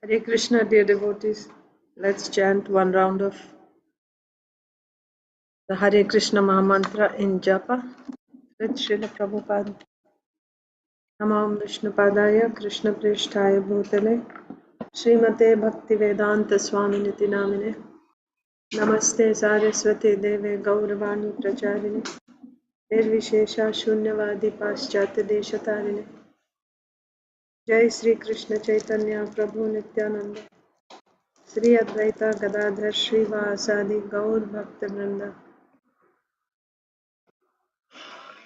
Hare Krishna, dear devotees. Let's chant one round of the Hare Krishna Mahamantra in Japa with Srila Prabhupada. Namam Vishnupadaya Krishna Prishtaya Bhutale Srimate Bhaktivedanta Swaminiti Namine Namaste Saraswati Deve Gauravani Pracharine Nirvishesha Shunyavadi Paschatya Deshatarine Jai Sri Krishna Chaitanya Prabhu Nityananda Sri Advaita Gadadhar Srivasadi Gaur Bhakta Vrinda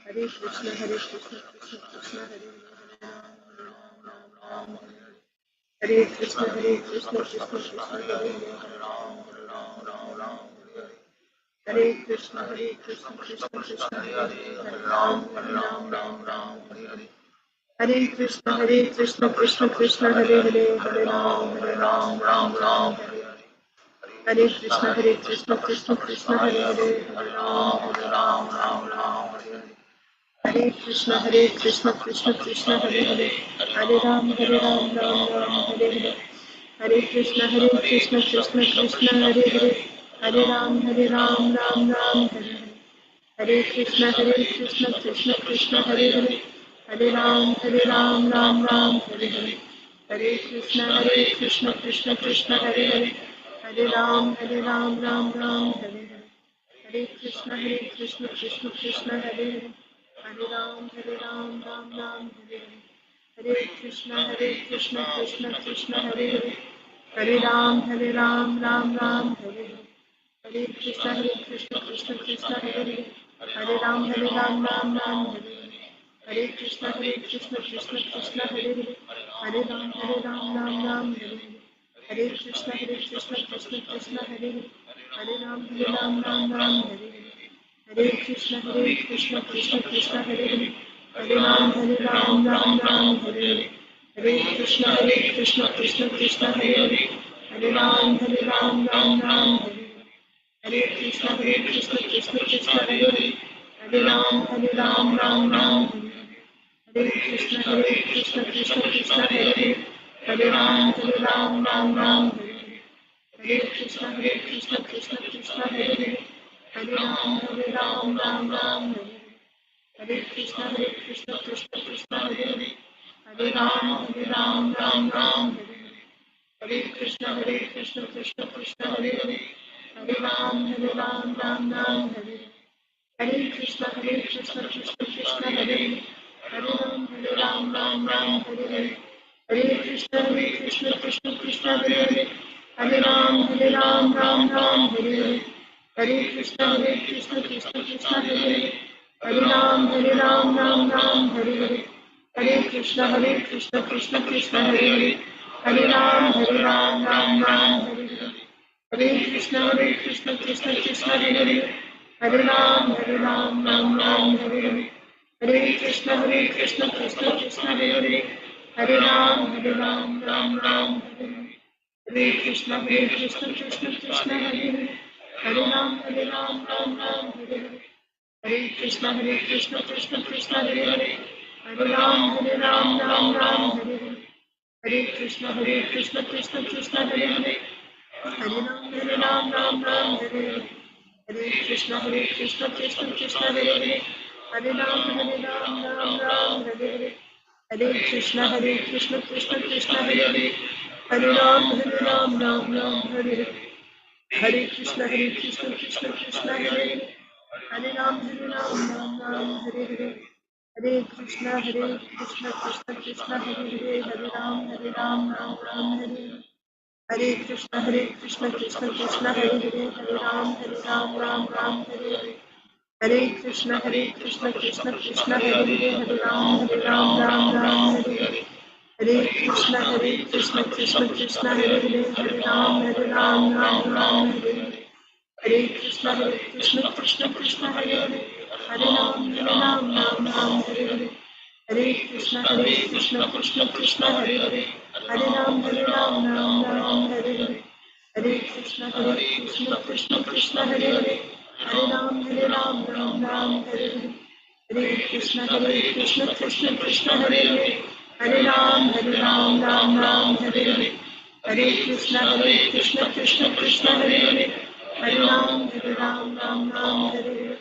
Hare Krishna, Krishna Krishna, Hare Krishna, Krishna Krishna, Hare Krishna, Krishna Krishna, Hare Ram, Ram, Ram, Hare Krishna, Krishna Krishna, Hare Hare, Hare Ram, Ram, Hare Krishna, Krishna Krishna, Hare Hare, Hare Ram, Ram, Hare Krishna, Krishna Krishna, Hare Hare, Hare Ram, Ram, Hare Hare, Hare Krishna, Krishna Krishna, Hare Hare, Hare Ram, Ram, Hare Hare, Hare Krishna, Krishna Hare Hare, Hare Ram, Ram, Hare Hare, Hare Krishna, Krishna Hare Hare, Hare Ram, Ram, Hare Hare, Hare Krishna, Krishna Hare Hare, Hare Ram, Ram, Hare Hare, Hare Krishna, Krishna Hare Hare, Hare Ram, Ram, Hare Hare, Hare Krishna, Krishna Hare Hare, Hare Ram, Ram, Hare Hare, Hare Krishna, Krishna Hare Hare, Hare Ram, Ram, Hare Hare, Hare Krishna, Krishna Hare Hare, Hare Ram, Ram, Hare Hare, Hare Krishna, Krishna Hare Hare, Hare Ram, Ram, Hare Hare, Hare Krishna, Krishna Hare Hare, Hare Ram, Ram, Hare Hare, Hare Krishna, Krishna Hare Hare, Hare Ram, Ram, Hare Hare, Hare Krishna, Krishna Hare Hare, Hare Ram, Ram, Hare Hare, Hare Krishna, Krishna Hare Hare, Hare Ram, Ram, Hare Hare, Hare Krishna, Krishna Hare Hare, Hare Ram, Ram, Hare Hare, Hare Krishna, Krishna Hare Hare, Hare Ram, Ram, Hare Hare, Hare Krishna, Krishna Hare Hare, Hare Ram, Ram, Hare Hare, Hare Krishna, Krishna Hare Hare, Hare Ram, Ram, Hare Hare, Hare Krishna, Krishna Hare Hare, Hare Ram, Ram, Hare Hare, Hare Krishna, Krishna Hare Hare, Hare Ram, Ram, Hare Hare, Hare Krishna, Krishna Hare Hare, Hare Ram, Ram, Hare Hare, Hare Krishna, Krishna Hare Hare, Hare Ram, Ram, Hare Hare, Hare Krishna, Krishna Hare Hare, Hare Ram, Ram, Hare Hare, Hare Krishna, Krishna Hare Hare, Hare Ram, Ram, Hare Hare, Hare Krishna, Krishna Hare Hare, Hare Ram, Ram, Hare Hare, Hare Krishna, Krishna Hare Hare, Hare Ram, Hare Hare, Hare Krishna, Krishna Hare Hare, Hare Ram, Hare Hare, Hare Krishna, Krishna Hare Hare, Hare Ram, Hare Hare, Hare Krishna, Krishna Hare Hare, Hare Ram, Hare Hare, Hare Krishna, Krishna Hare Hare, Hare Ram, Hare Hare, Hare Krishna, Krishna Hare Hare, Hare Ram, Hare Hare, Hare Krishna, Krishna Hare Hare, Hare Ram, Ram, Hare Hare, Hare Krishna, Krishna Hare Hare, Hare Ram, Hare Hare, Hare Krishna, Krishna Hare Hare, Hare Ram, Hare Hare, Hare Krishna, Krishna Hare Hare, Hare Ram, Hare Hare, Hare Krishna, Krishna Hare Hare, Hare Ram, Ram, Hare Hare, Hare Krishna Krishna Krishna Hare Hare, Hare Ram Ram Ram Hare Hare,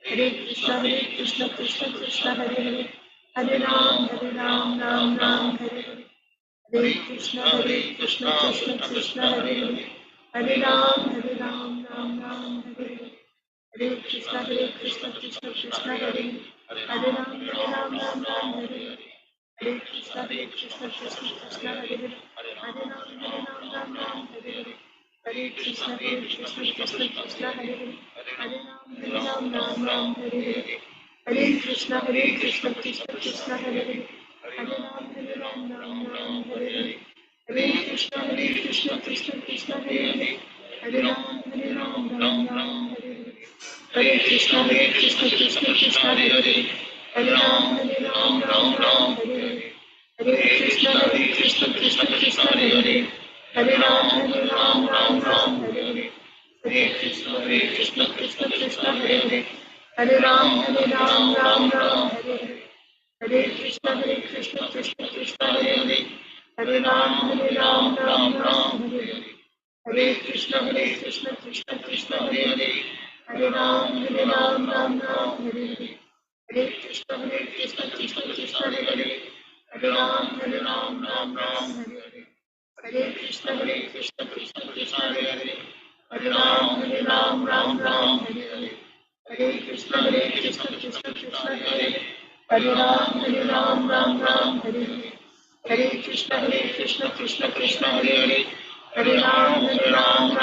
Hare Krishna Krishna Krishna Hare Hare, Hare Ram Ram Ram Hare Hare, Hare Krishna Krishna Krishna Hare Hare, Hare Ram Ram Hare Hare, Hare Krishna Krishna Krishna Hare Hare, Hare Ram Ram Hare Hare, Hare Krishna Krishna Krishna Hare Hare, Hare Ram Hare Hare, Hare Krishna Krishna Hare Hare, Hare Ram Hare Hare, Hare Krishna Krishna Krishna Hare Hare, Hare Ram Hare Hare, Hare Krishna Krishna Krishna Hare Hare, Hare Ram Hare Hare, Hare Krishna Krishna Krishna Hare Hare, Hare Ram Hare Hare, Hare Krishna Krishna Hare Hare, Hare Ram Hare Hare, Hare Krishna Krishna Hare Hare, Hare Ram Hare Hare, Hare Krishna Krishna Hare Hare, Hare Ram Hare Hare, Hare Krishna Krishna Hare Hare, Hare Ram Hare Hare, Hare Krishna Krishna Hare Hare, Hare Ram Hare Hare, Hare Krishna Krishna Hare Hare, Hare Ram Hare Hare, Hare Krishna Krishna Hare Hare, Hare Ram Hare Hare, Hare Krishna Krishna Hare Hare, Hare Ram Hare Hare, Hare Krishna Krishna Hare Hare, Hare Ram Hare Hare, Hare Krishna Krishna Hare Hare, Hare Ram Hare Hare, Hare Krishna Krishna Hare Hare, Hare Ram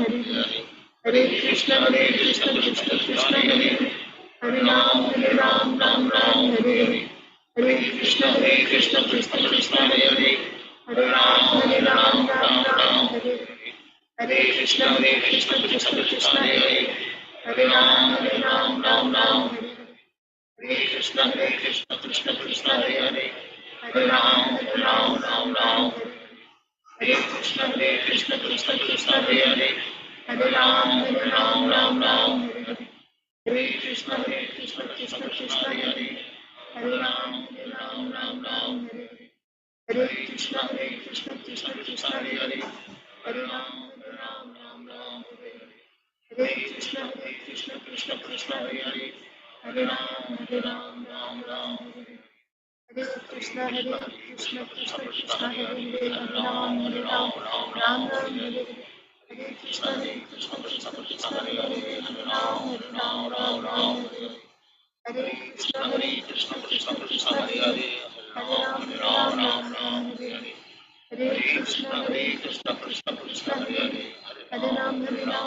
Hare Hare, Hare Krishna Krishna Hare Hare, Hare Ram Hare Hare, Hare Krishna Krishna Hare Hare, Hare Ram Hare Hare, Hare Krishna Krishna Hare Hare, Hare Ram Hare Hare, Hare Krishna Krishna Hare Hare, Hare Ram Hare Hare, Hare Krishna Krishna Hare Hare, Hare Ram Hare Hare, Hare Krishna Krishna Krishna Hare Hare, Hare Ram Ram Hare Hare, Hare Krishna Krishna Hare Hare, Hare Ram Hare Hare, Hare Krishna Krishna Hare Hare, Hare Ram Hare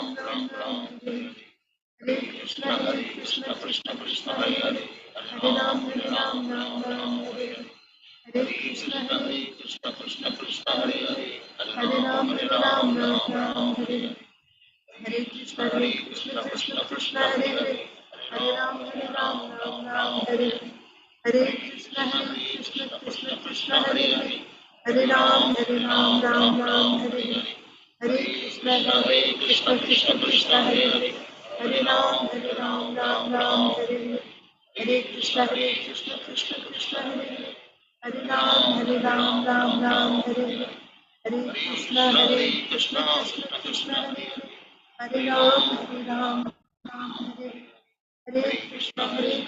Hare, Hare Krishna Krishna Hare Hare, Hare Ram Hare Hare, Hare Krishna Krishna Hare Hare, Hare Ram Hare Hare, Hare Krishna Krishna Hare Hare, Hare Ram Hare Hare, Hare Krishna Krishna Hare Hare, Hare Ram Hare Hare, Hare Krishna Krishna Hare Hare, Hare Ram Hare Hare, Hare Krishna Krishna Hare Hare, Hare Ram Hare Hare, Hare Krishna Krishna Hare Hare, Hare Ram Hare Hare, Hare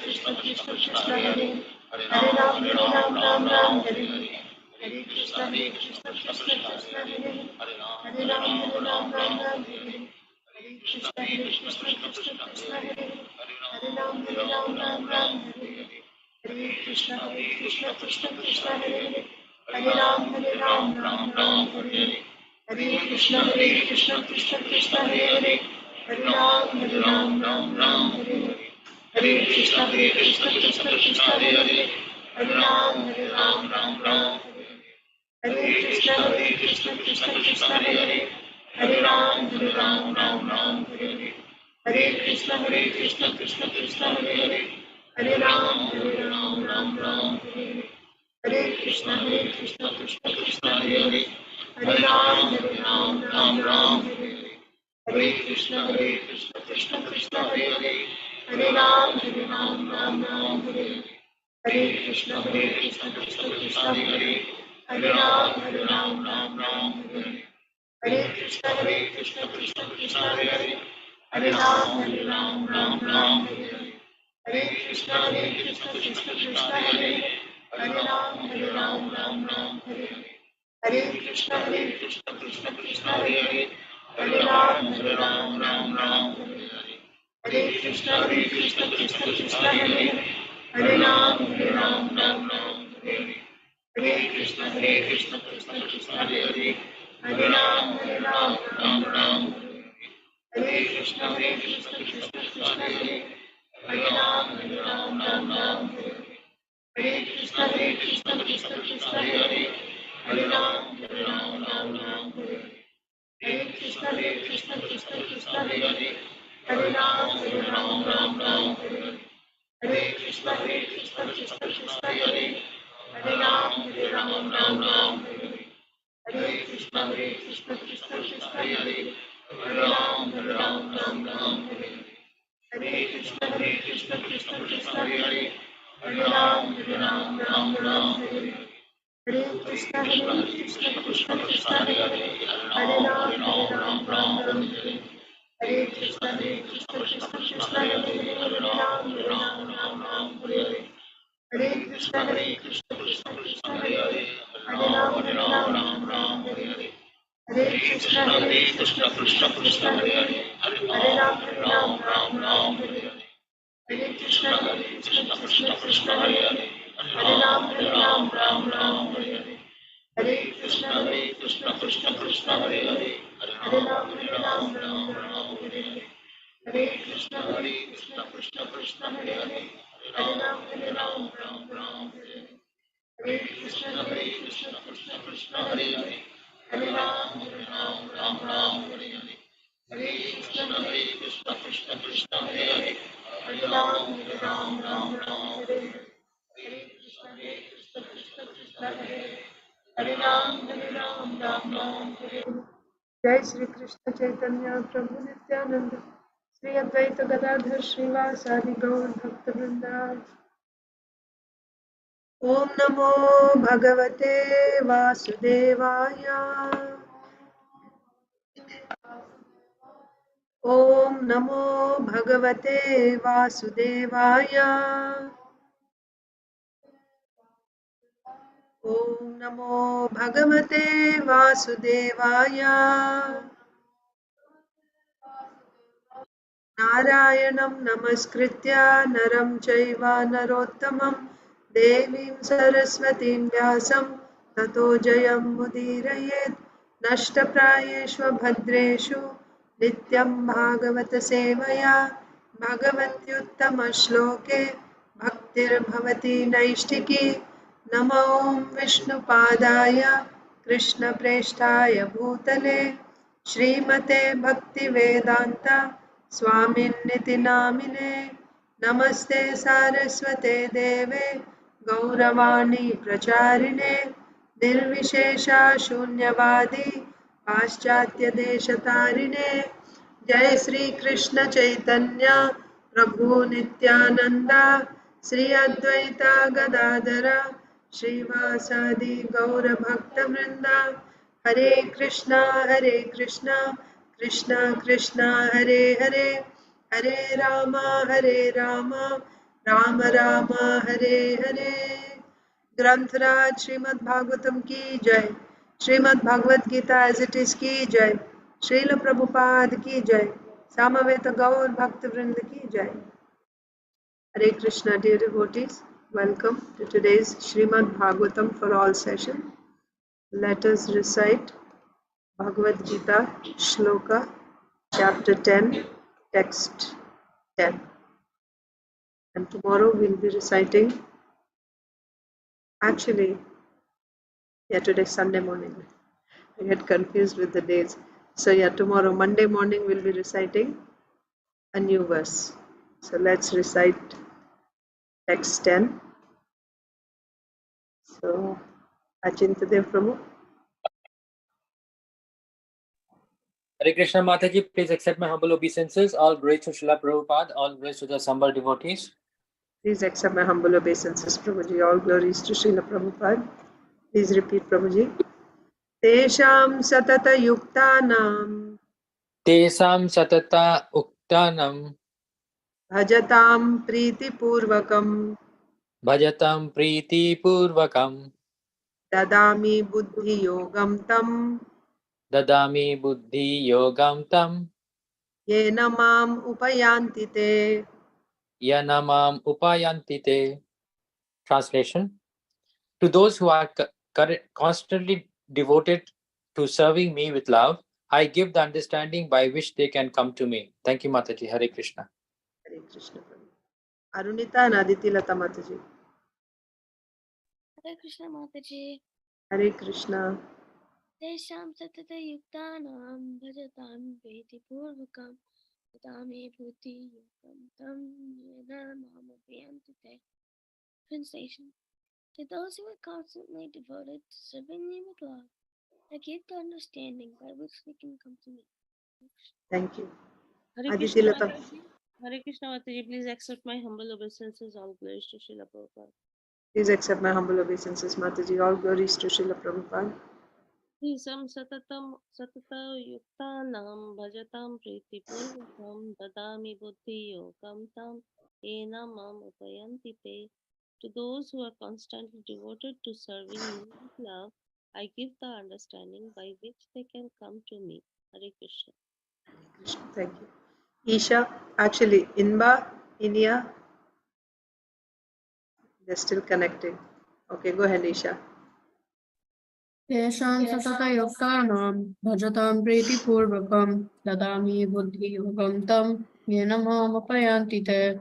Krishna Krishna Hare Hare, Hare Ram Hare Hare, Hare Krishna Krishna Hare Hare, Hare Ram Hare Hare, Hare Krishna Krishna Hare Hare, Hare Ram Hare Hare, Hare Krishna Krishna Hare Hare, Hare Ram Hare Hare, Hare Krishna Krishna Hare Hare, Hare Ram Hare Hare, Hare Krishna Krishna Hare Hare, Hare Ram Hare Hare, Hare Krishna Krishna Hare Hare, Hare Ram Hare Hare, Hare Krishna Krishna Hare Hare, Hare Ram Hare Hare, Hare Krishna Krishna Hare Hare, Hare Ram Hare Hare, Hare Krishna Krishna Hare Hare, Hare Ram Hare Hare, Hare Krishna Krishna Hare Hare, Hare Ram Hare Hare, Hare Krishna Krishna Hare Hare, Hare Ram, Hare Ram, Ram Ram, Hare Hare. Hare Krishna, Krishna Krishna, Hare Hare. Hare Ram, Ram Ram, Hare Hare. Hare Krishna, Krishna Krishna, Hare Hare. Hare Ram, Ram Ram, Hare Hare. Hare Krishna, Krishna Krishna, Hare Hare. Hare Ram, Ram Ram, Hare Hare. Hare Krishna, Krishna Krishna, Hare Hare. Hare Ram, Ram Ram, Hare Hare. Hare Krishna, Krishna Krishna, Hare Hare. Hare Ram, Ram Ram, Hare Hare. Hare Krishna, Krishna Krishna, Hare Hare. Hare Ram, Ram Ram, Hare Hare. Hare Krishna, Krishna Krishna, Hare Hare. Hare Ram, Ram Ram, Hare Hare. Hare Krishna, Krishna Krishna, Hare Hare. Hare Ram, Ram Ram, Hare Hare. Hare Krishna, Krishna Krishna, Hare Hare. Hare Ram, Ram Ram, Hare Hare. Hare Krishna, Krishna Krishna, Hare Hare. Hare Ram, Ram Ram, Hare Hare. Hare Krishna, Krishna Krishna, Hare Hare. Hare Ram, Ram Ram, Hare Hare. Hare Krishna, Krishna Krishna, Hare Hare. Hare Ram, Ram Ram, Hare Hare. Hare Krishna, Krishna Krishna, Hare Hare. Hare Ram, Ram Hare Hare. Hare Krishna, Krishna Krishna, Hare Hare. Hare Ram, Ram Hare Hare. Hare Krishna, Krishna Krishna, Hare Hare. Hare Ram, Ram Hare Hare. Hare Krishna, Krishna Krishna, Hare Hare. Hare Ram, Ram Hare Hare. Hare Krishna, Krishna Krishna, Hare Hare. Hare Ram, Ram Hare Hare. Hare Krishna, Krishna Krishna, Hare Hare. Hare Ram, Ram Hare Hare. Hare Krishna, Krishna Krishna, Hare Hare. Hare Ram, Ram Hare Hare. Hare Krishna, Krishna Krishna, Hare Hare. Hare Ram, Ram Hare Hare. Hare Krishna, Krishna Krishna, Hare Hare. Hare Ram, Ram Hare Hare. जय श्री कृष्ण चैतन्य प्रभु नित्यानंद श्री अद्वैत गदाधर श्रीवासादि गौर भक्त वृंद। ओम नमो भगवते वासुदेवाय। ओम नमो भगवते वासुदेवाय। ओम नमो भगवते वासुदेवाय। नारायणं नमस्कृत्य नरं चैव नरोत्तमं देवीं सरस्वतीं व्यासं ततो जयं मुदीरयेत्। नष्टप्रायेषु भद्रेषु नित्यं भागवत सेवया भगवत्युत्तमश्लोके भक्तिर्भवति नैष्ठिकी। नमो विष्णुपादाय कृष्णप्रेष्ठाय भूतले श्रीमते भक्तिवेदान्त स्वामिन्निति नामिने। नमस्ते सारस्वते देवे गौरवाणी प्रचारिणे निर्विशेषा शून्यवादी पाश्चात्यदेशतारिणे। जय श्री कृष्ण चैतन्य प्रभु नित्यानंद श्री अद्वैता गदाधर श्रीवासादि गौर भक्त वृंद। हरे कृष्णा कृष्णा कृष्णा हरे हरे हरे राम राम राम हरे हरे। ग्रंथराज श्रीमद् भागवतम की जय। Shrimad Bhagavad Gita as it is की जय। श्रील प्रभुपाद की जय। सामवेद गौर भक्त वृंद की जय। Hare Krishna, dear devotees. Welcome to today's Srimad Bhagavatam for all session. Let us recite Bhagavad Gita Sloka, chapter 10, text 10. And tomorrow we'll be reciting, actually, today's Sunday morning. I get confused with the days. So tomorrow, Monday morning, we'll be reciting a new verse. So let's recite text 10. So, Achintadev Prabhu. Hare Krishna Mataji, please accept my humble obeisances. All grace to Srila Prabhupada, all grace to the assembled devotees. Please accept my humble obeisances, Prabhuji. All glories to Srila Prabhupada. Please repeat, Prabhuji. Tesham satata yuktanam Tesam satata uktanam bhajatam priti purvakam bhajatam priti purvakam dadami buddhi yogam tam dadami buddhi yogam tam yena mam upayanti te. yanamam upayantite. Translation: to those who are constantly devoted to serving me with love, I give the understanding by which they can come to me. Thank you, Mataji. Hare Krishna. Hare Krishna. Arunita and Aditi Lata Mataji. Hare Krishna Mataji. Hare Krishna. Tesham satata yuktanam bhajatam vedi purvakam dadami buddhi yogam tam yena mamapayantite. Translation: to those who are constantly devoted to serving me with love, I give the understanding by which they can come to me. Thank you. Hare Aditi Krishna Lata. Mataji. Hare Krishna Mataji, please accept my humble obeisances. All glories to Srila Prabhupada. Please accept my humble obeisances, Mataji. All glories to Srila Prabhupada. Tisam satatam satata yuktanam bhajatam priti purvakam dadami buddhi yogam tam ena mam upayanti te. To those who are constantly devoted to serving me with love, I give the understanding by which they can come to me. Hare Krishna. Krishna. Thank you. Isha, actually, Inba, Inia, they're still connecting. Okay, go ahead, Isha. Tesham satata yuktanam bhajatam priti purvakam dadami buddhi yogam tam yena mam upayanti te.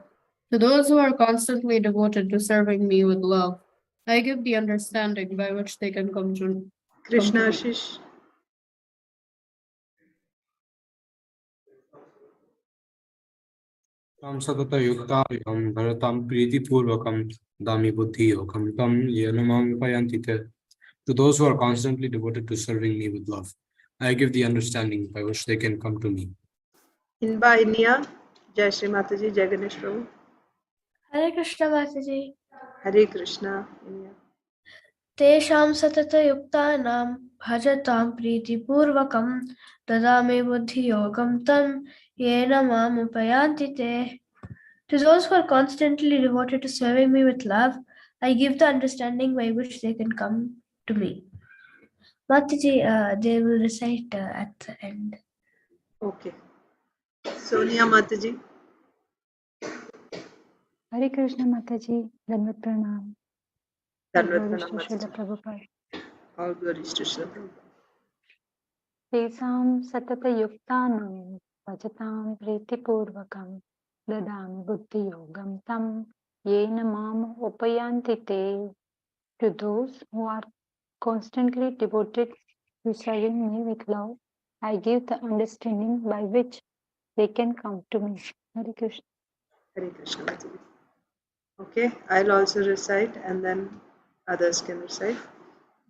To those who are constantly devoted to serving me with love, I give the understanding by which they can come to Krishna me. Ashish. Samsatata yuktayam bharatam priti purvakam dami buddhi yogam tam yenamam upayantite. To those who are constantly devoted to serving me with love, I give the understanding by which they can come to me. Inba, Inia, Jai Shri Mataji, Jai Ganesh Prabhu. Hare Krishna Mataji. Hare Krishna, Inia. Tesham satata yuktanam bhajatam priti purvakam dadami buddhi yogam tam yena mam upayanti te. To those who are constantly devoted to serving me with love, I give the understanding by which they can come to me. Mataji, they will recite at the end. Okay. Sonia Mataji. Hare Krishna Mataji, Danvat Pranam. All Danvat glories Pranam to Srila Mataji. Prabhupada. All glories to Srila Prabhupada. Tesam satata yuktanam vajatam priti purvakam dadami buddhi yogam tam yena mam upayanti te. To those who are constantly devoted to serving me with love, I give the understanding by which they can come to me. Hare Krishna. Hare Krishna Mataji. Okay, I'll also recite and then others can recite.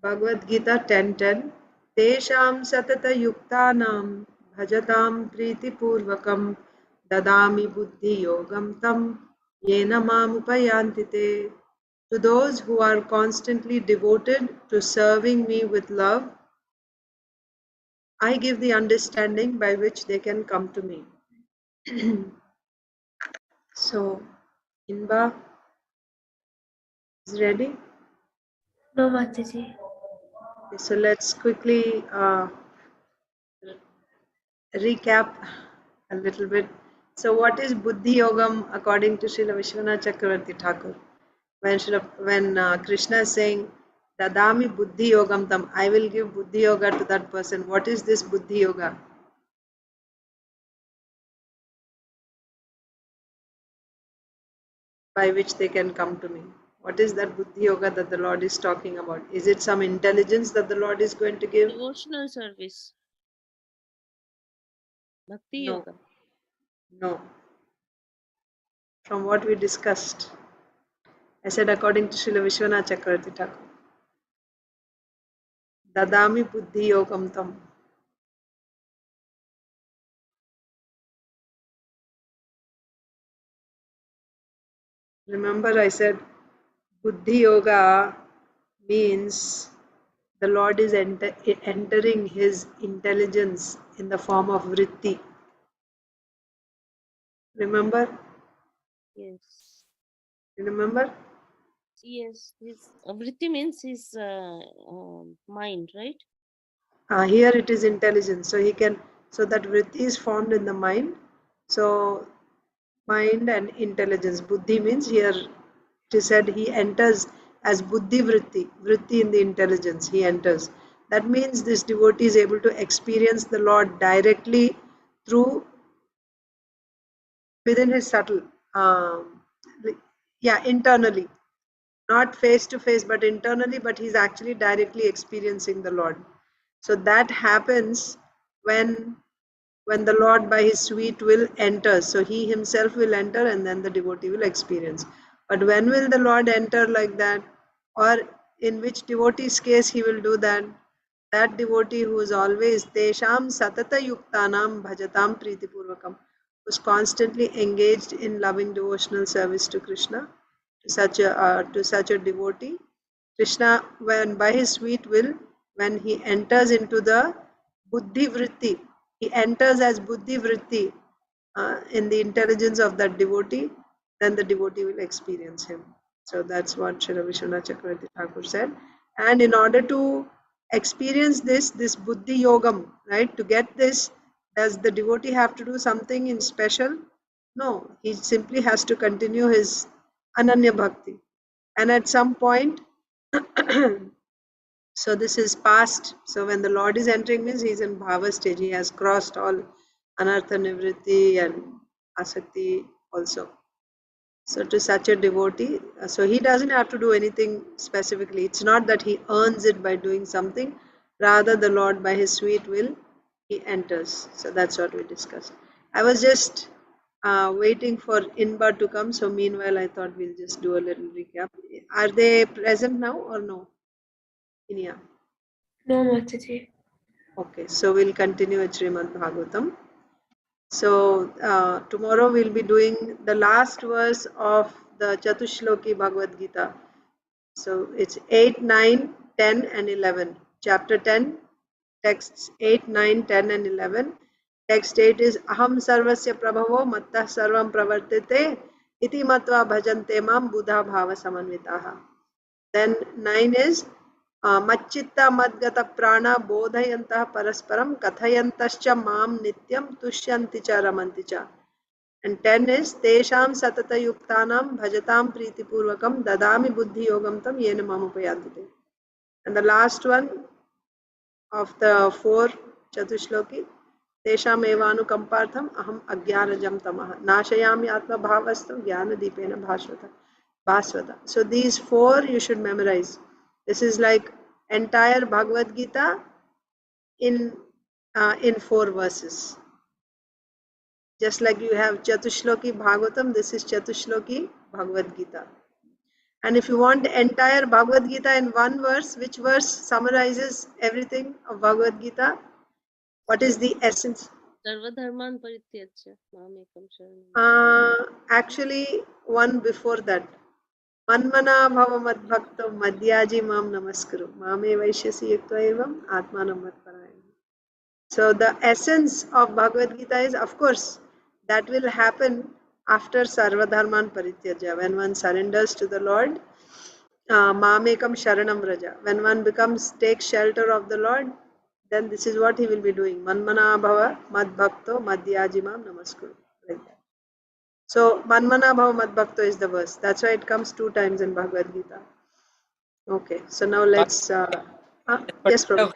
Bhagavad Gita 10:10. Tesham satata yuktanam bhajatam priti purvakam dadami buddhi yogam tam yena mam upayanti te. To those who are constantly devoted to serving me with love, I give the understanding by which they can come to me. So, Inba is ready. No, Mataji. Okay, so let's quickly recap a little bit. So, what is Buddhi Yogam according to Srila Vishwanath Chakravarti Thakur? When Krishna is saying, Dadami Buddhi Yogam Tam, I will give Buddhi Yoga to that person. What is this Buddhi Yoga? By which they can come to me. What is that Buddhi Yoga that the Lord is talking about? Is it some intelligence that the Lord is going to give? Devotional service. Bhakti No. Yoga. No. From what we discussed, I said according to Srila Vishwanath Chakravarti Thakur. Dadami Buddhi Yogam Tam. Remember I said Buddhi Yoga means the Lord is entering his intelligence in the form of vritti. Remember? Yes. You remember? Yes. His vritti means his mind, right? Here it is intelligence. So he can, so that vritti is formed in the mind. So mind and intelligence. Buddhi means here it is said he enters as buddhi vritti, vritti in the intelligence, he enters. That means this devotee is able to experience the Lord directly through within his subtle, internally, not face to face, but internally, but he's actually directly experiencing the Lord. So that happens when the Lord by his sweet will enters. So he himself will enter and then the devotee will experience. But when will the Lord enter like that? Or in which devotee's case he will do that? That devotee who is always Tesham Satata Yuktanam Bhajatam Priti Purvakam, who's constantly engaged in loving devotional service to Krishna, to such a devotee. Krishna, when by his sweet will, when he enters into the buddhi vritti, he enters as buddhi vritti in the intelligence of that devotee, then the devotee will experience him. So that's what Srila Vishwanath Chakravarti Thakur said. And in order to experience this buddhi yogam, right, to get this, does the devotee have to do something in special? No, he simply has to continue his ananya bhakti. And at some point, so this is past. So when the Lord is entering means he is in bhava stage. He has crossed all anartha nivritti and asakti also. So to such a devotee, so he doesn't have to do anything specifically. It's not that he earns it by doing something. Rather, the Lord by his sweet will, he enters. So that's what we discussed. I was just waiting for Inba to come. So meanwhile, I thought we'll just do a little recap. Are they present now or no? Inia. No, Mataji. Okay, so we'll continue with Srimad Bhagavatam. So tomorrow we'll be doing the last verse of the Chatushloki Bhagavad Gita. So it's 8, 9, 10 and 11. Chapter 10, texts 8, 9, 10 and 11. Text 8 is Aham sarvasya prabhavo mattah sarvam pravartite iti matva bhajante mam buddha bhava samanvitaha. Then 9 is Macchitta madgata prana bodhayantah parasparam kathayantascha mam nityam tushyanti cha ramanti cha. And 10 is Tesham satata yuktanam bhajatam priti purvakam dadami buddhi yogam tam yena mamupayantite. And the last one of the 4 Chatushloki, Tesham evanu kampartham aham agyanajam tamah nashayami atma bhavastam jnana deepena bhasvata. So these 4 you should memorize. This is like entire Bhagavad Gita in 4 verses. Just like you have Chatushloki Bhagavatam, this is Chatushloki Bhagavad Gita. And if you want the entire Bhagavad Gita in one verse, which verse summarizes everything of Bhagavad Gita? What is the essence? Sarvadharman parityajya mamekam sharanam. Actually, one before that. Manmana bhava madbhakto madhyaji mam namaskuru. Mame vaishyasi yukta evam atmanam matparayam. So the essence of Bhagavad Gita is, of course, that will happen after Sarvadharman Parityajya, when one surrenders to the Lord. Mamekam Sharanam Raja. When one takes shelter of the Lord, then this is what he will be doing. Manmana bhava madbhakto madhyajimam namaskuru. Like that. So Manmana bhava madbhakto is the verse. That's why it comes 2 times in Bhagavad Gita. Okay, so now let's. Yes, Prabhu.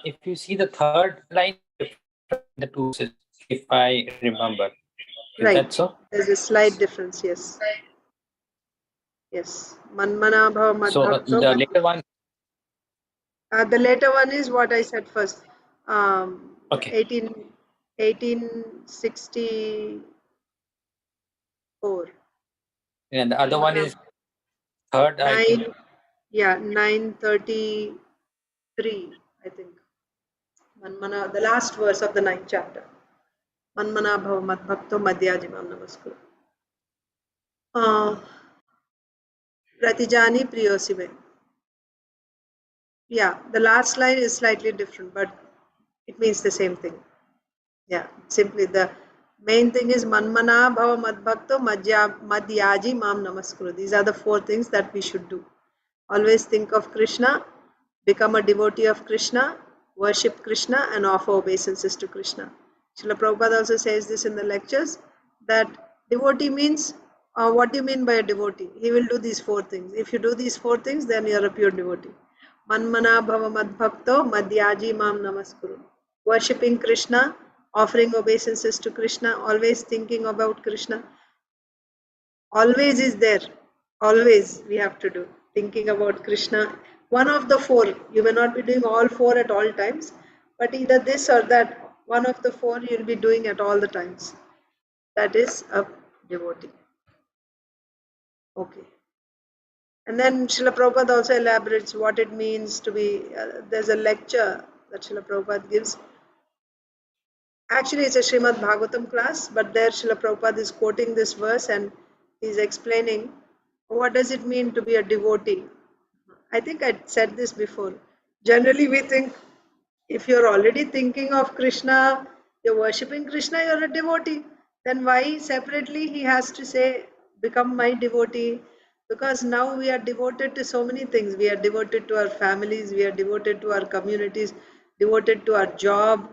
If you see the third line, the 2 verses, if I remember. Is Right. that so? There's a slight difference, yes. Yes. Manmana bhava madbhakto. So the later one. The later one is what I said first. Okay. 1864. And the other one is third, I think. 933, I think. Manmana, the last verse of the 9th chapter. Manmana bhava madbhakto madhyajimam namaskuru. Pratijani priyosive. Yeah, the last line is slightly different, but it means the same thing. Yeah, simply the main thing is manmana bhava madbhakto madhyaji mam namaskuru. These are the 4 things that we should do. Always think of Krishna, become a devotee of Krishna, worship Krishna, and offer obeisances to Krishna. Srila Prabhupada also says this in the lectures, that devotee means, what do you mean by a devotee? He will do these 4 things. If you do these 4 things, then you are a pure devotee. Manmana bhava madbhakto madhyaji mam namaskuru. Worshipping Krishna, offering obeisances to Krishna, always thinking about Krishna. Always is there. Always we have to do. Thinking about Krishna. One of the 4. You may not be doing all 4 at all times, but either this or that, one of the 4 you'll be doing at all the times. That is a devotee. Okay. And then Srila Prabhupada also elaborates what it means to be, there's a lecture that Srila Prabhupada gives. Actually, it's a Srimad Bhagavatam class, but there Srila Prabhupada is quoting this verse and he's explaining what does it mean to be a devotee. I think I said this before. Generally, we think if you're already thinking of Krishna, you're worshipping Krishna, you're a devotee. Then why separately he has to say, become my devotee? Because now we are devoted to so many things. We are devoted to our families, we are devoted to our communities, devoted to our job.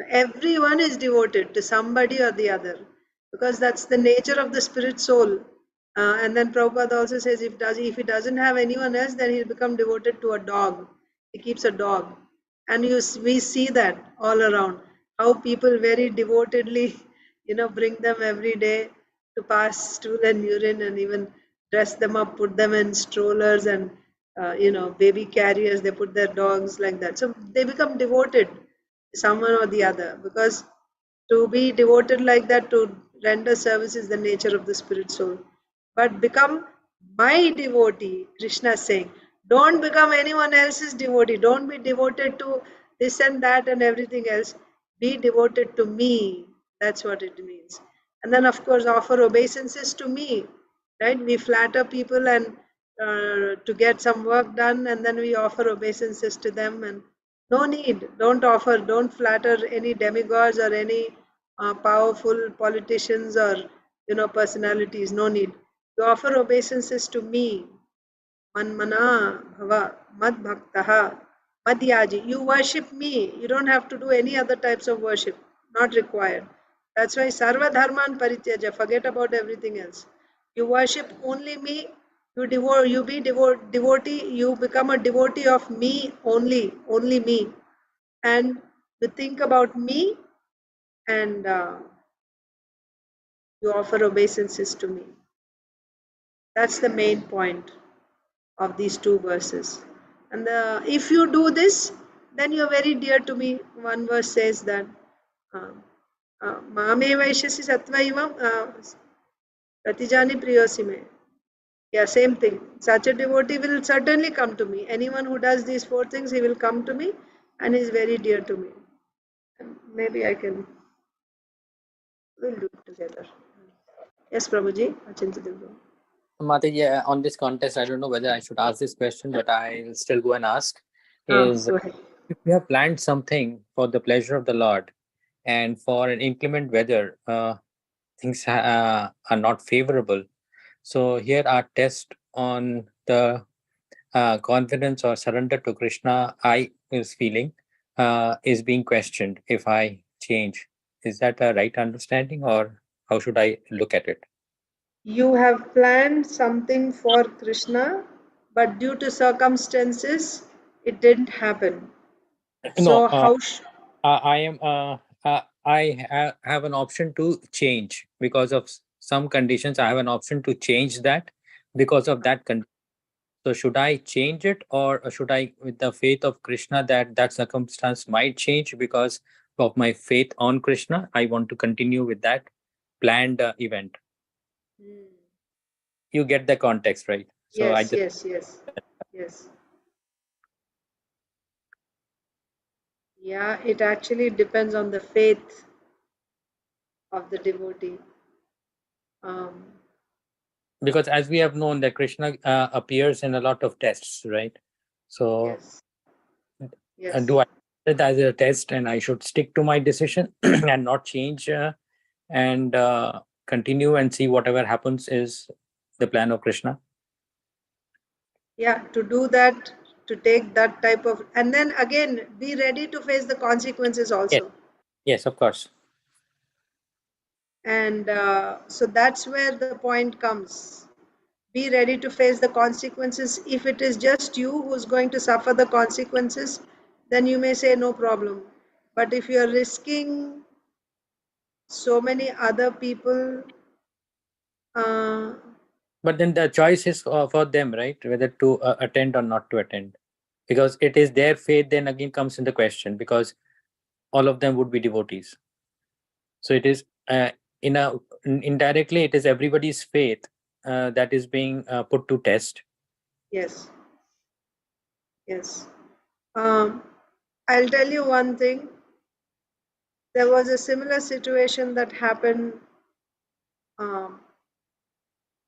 Everyone is devoted to somebody or the other because that's the nature of the spirit soul. And then Prabhupada also says if he doesn't have anyone else, then he'll become devoted to a dog. He keeps a dog. And we see that all around. How people very devotedly, bring them every day to pass stool and urine and even dress them up, put them in strollers and, baby carriers. They put their dogs like that. So they become devoted someone or the other because to be devoted like that to render service is the nature of the spirit soul. But become my devotee, Krishna is saying. Don't become anyone else's devotee. Don't be devoted to this and that and everything else. Be devoted to me. That's what it means. And then, of course, offer obeisances to me. Right? We flatter people and to get some work done, and then we offer obeisances to them. And no need. Don't flatter any demigods or any powerful politicians or personalities. No need. You offer obeisances to me. Manmana bhava mad bhaktaha madhyaji. You worship me. You don't have to do any other types of worship. Not required. That's why sarva dharman parityaja. Forget about everything else. You worship only me. You be devotee. You become a devotee of me only me. And you think about me and you offer obeisances to me. That's the main point of these 2 verses. And if you do this, then you are very dear to me. One verse says that Mame Vaishasi Satvaivam Pratijani Priyosime. Yeah, same thing. Such a devotee will certainly come to me. Anyone who does these 4 things, he will come to me and is very dear to me. And maybe we'll do it together. Yes, Prabhuji. Mataji, on this contest, I don't know whether I should ask this question, but I'll still go and ask. Is Go ahead. if we have planned something for the pleasure of the Lord and for an inclement weather, things are not favorable. So here our test on the confidence or surrender to Krishna I is feeling is being questioned if I change. Is that a right understanding or how should I look at it? You have planned something for Krishna, but due to circumstances, it didn't happen. No, So how? I am. I have an option to change because of some conditions. I have an option to change that because of that condition. So should I change it or should I, with the faith of Krishna, that circumstance might change because of my faith on Krishna? I want to continue with that planned event. You get the context, right? So Yes, I just yes. Yeah, it actually depends on the faith of the devotee. because as we have known that Krishna appears in a lot of tests, right? So Yes. Yes. do I take it as a test and I should stick to my decision and not change and continue and see whatever happens is the plan of Krishna? Yeah, to do that, to take that type of, and then again, be ready to face the consequences also. Yes, of course. And so that's where the point comes. Be ready to face the consequences. If it is just you who's going to suffer the consequences, then you may say no problem. But if you're risking so many other people, But then the choice is for them, right? Whether to attend or not to attend. Because it is their faith then again comes into question, because all of them would be devotees. So it is indirectly it is everybody's faith that is being put to test. yes, yes. I'll tell you one thing. There was a similar situation that happened.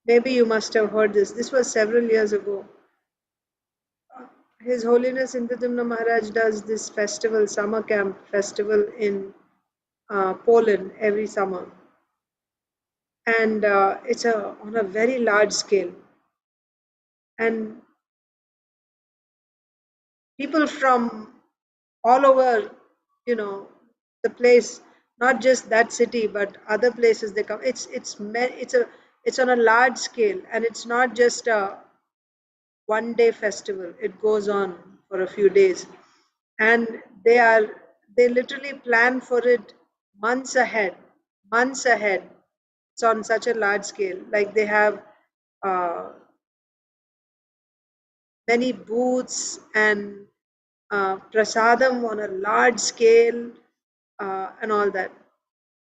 Maybe you must have heard this. This was several years ago. His Holiness Indradumna Maharaj does this festival, summer camp festival in Poland every summer. And it's on a very large scale. And people from all over, the place, not just that city, but other places they come. It's on a large scale, and it's not just a one-day festival. It goes on for a few days, and they literally plan for it months ahead. Months ahead. It's on such a large scale. Like they have many booths and prasadam on a large scale and all that.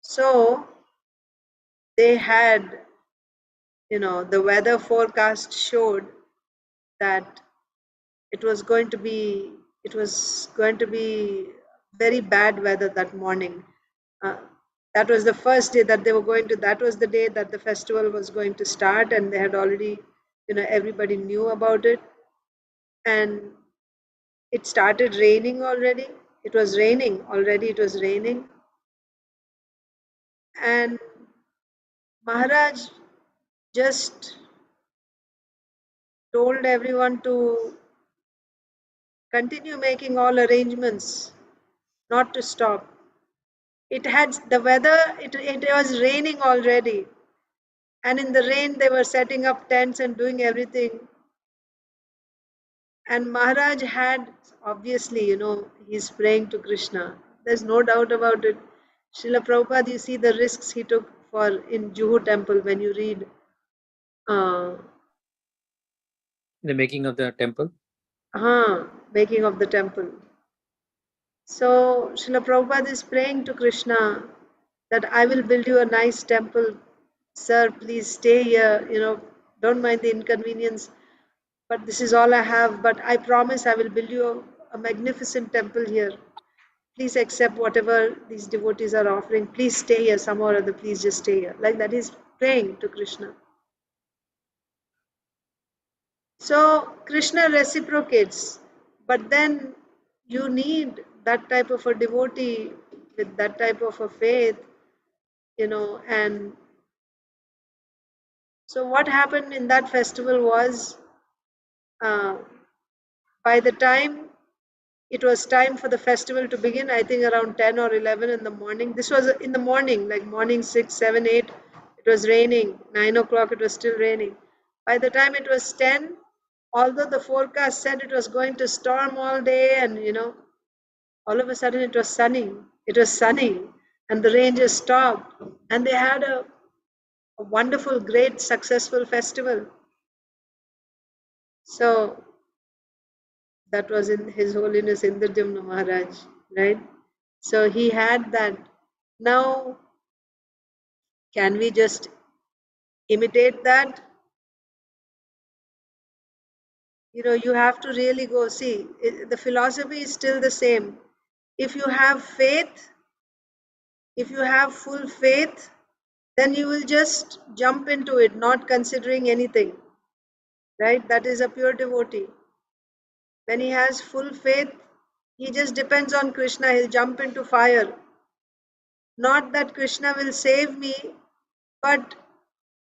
So they had, the weather forecast showed that it was going to be very bad weather that morning. Uh, that was the first day that they were going to. That was the day that the festival was going to start, and they had already, everybody knew about it, and it started raining already. It was raining already. It was raining, and Maharaj just told everyone to continue making all arrangements, not to stop. It had the weather, it was raining already. And in the rain, they were setting up tents and doing everything. And Maharaj had, obviously, he's praying to Krishna. There's no doubt about it. Srila Prabhupada, you see the risks he took for in Juhu temple when you read The making of the temple. Making of the temple. So Srila Prabhupada is praying to Krishna that I will build you a nice temple. Sir, please stay here, don't mind the inconvenience. But this is all I have. But I promise I will build you a magnificent temple here. Please accept whatever these devotees are offering. Please stay here somehow or other. Please just stay here. Like that, he's praying to Krishna. So Krishna reciprocates. But then you need that type of a devotee with that type of a faith, and so what happened in that festival was by the time it was time for the festival to begin, I think around 10 or 11 in the morning. This was in the morning, like morning 6, 7, 8. It was raining. 9 o'clock, it was still raining. By the time it was 10, although the forecast said it was going to storm all day, and all of a sudden it was sunny. It was sunny, and the rain just stopped. And they had a wonderful, great, successful festival. So that was in His Holiness Indradumna Maharaj, right? So he had that. Now, can we just imitate that? You have to really go see. The philosophy is still the same. If you have faith, if you have full faith, then you will just jump into it, not considering anything, right? That is a pure devotee. When he has full faith, He just depends on Krishna. He'll jump into fire. Not that Krishna will save me, but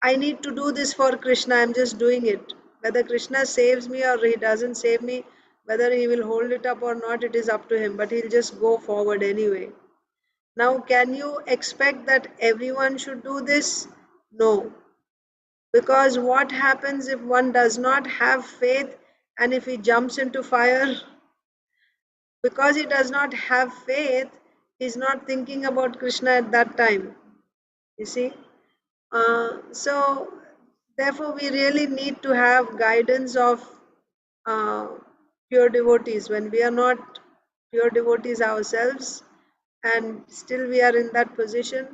I need to do this for Krishna. I'm just doing it. Whether Krishna saves me or he doesn't save me, whether he will hold it up or not, it is up to him. But he'll just go forward anyway. Now, can you expect that everyone should do this? No. Because what happens if one does not have faith and if he jumps into fire? Because he does not have faith, he's not thinking about Krishna at that time. You see? So, therefore, we really need to have guidance of uh, pure devotees. When we are not pure devotees ourselves and still we are in that position,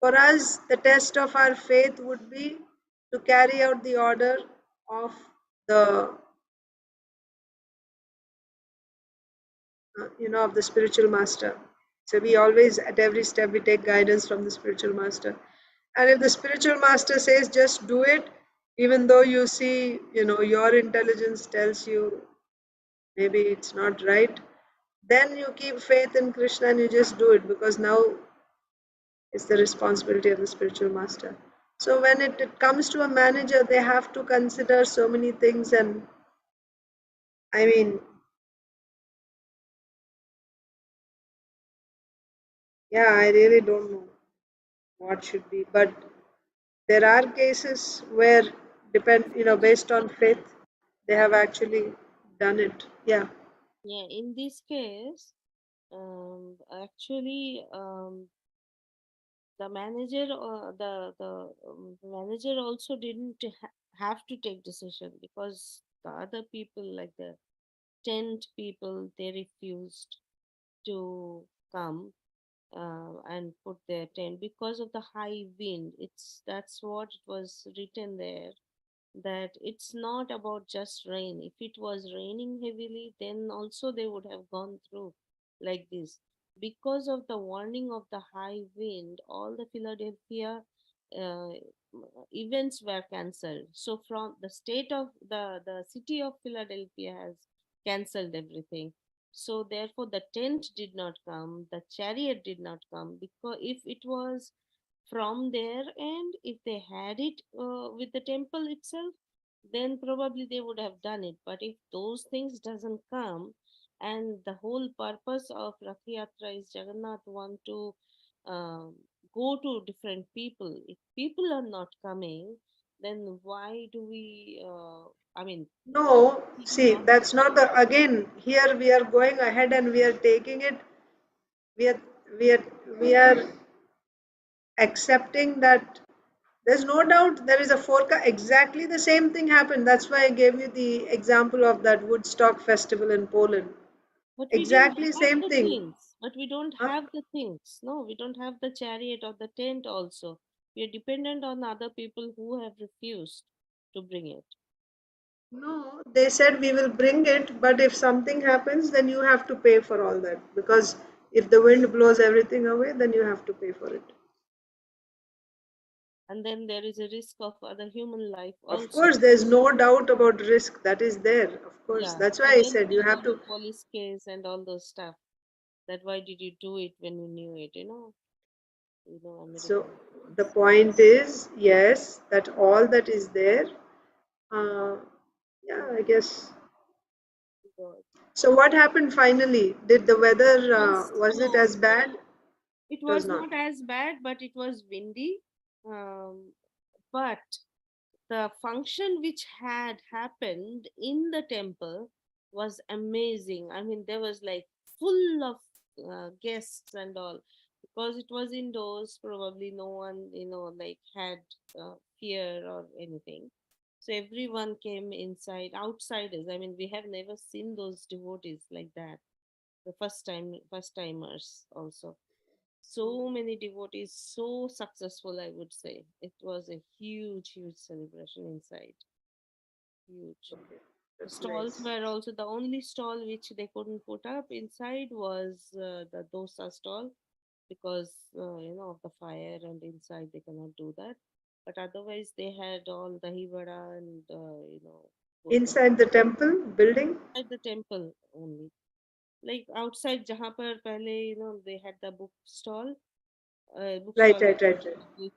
for us, the test of our faith would be to carry out the order of the of the spiritual master. So we always, at every step, we take guidance from the spiritual master. And if the spiritual master says just do it, even though you see, your intelligence tells you maybe it's not right, then you keep faith in Krishna and you just do it, because now it's the responsibility of the spiritual master. So when it comes to a manager, they have to consider so many things, and I mean, yeah, I really don't know what should be, but there are cases where based on faith, they have actually done it. Yeah. Yeah, in this case, actually, the manager or the manager also didn't have to take decision, because the other people, like the tent people, they refused to come and put their tent because of the high wind. That's what it was written there, that it's not about just rain. If it was raining heavily, then also they would have gone through like this. Because of the warning of the high wind, all the Philadelphia uh, events were cancelled. So from the state of the city of Philadelphia has cancelled everything. So therefore the tent did not come, the chariot did not come, because if it was from there, and if they had it with the temple itself, then probably they would have done it. But if those things doesn't come, and the whole purpose of Rath Yatra is Jagannath want to um, go to different people. If people are not coming, then why do we I mean, No, he's see, not. that's not the, again, here we are going ahead and we are taking it, we are, we are, we are accepting that there's no doubt there is a forecast. Exactly the same thing happened. That's why I gave you the example of that Woodstock festival in Poland. But we didn't Exactly have same the thing. things. But we don't Huh? have the things. No, we don't have the chariot or the tent also. We are dependent on other people who have refused to bring it. No, they said we will bring it, but if something happens, then you have to pay for all that. Because if the wind blows everything away, then you have to pay for it. And then there is a risk of other human life Of also. course, there's no doubt about risk that is there. Of course, Yeah. that's So why I then said we you have got a to. police case and all those stuff. That why did you do it when you knew it? So American the police. point is, yes, that all that is there. Uh, yeah, I guess. God. So what happened finally? Did the weather Was was it no, as bad? it It was was not. not as bad, but it was windy. But the function which had happened in the temple was amazing. I mean, there was like full of guests and all, because it was indoors. Probably no one, like had fear or anything. So everyone came inside, outsiders. I mean, we have never seen those devotees like that. The first timers also. So many devotees, so successful, I would say. It was a huge celebration inside. Huge. Okay, The that's stalls nice. were also the only stall which they couldn't put up inside was the dosa stall, because of the fire, and inside they cannot do that. But otherwise, they had all the hivada and food Inside the temple building? inside the temple only. like outside jahan par pehle, you know, they had the book stall, Right.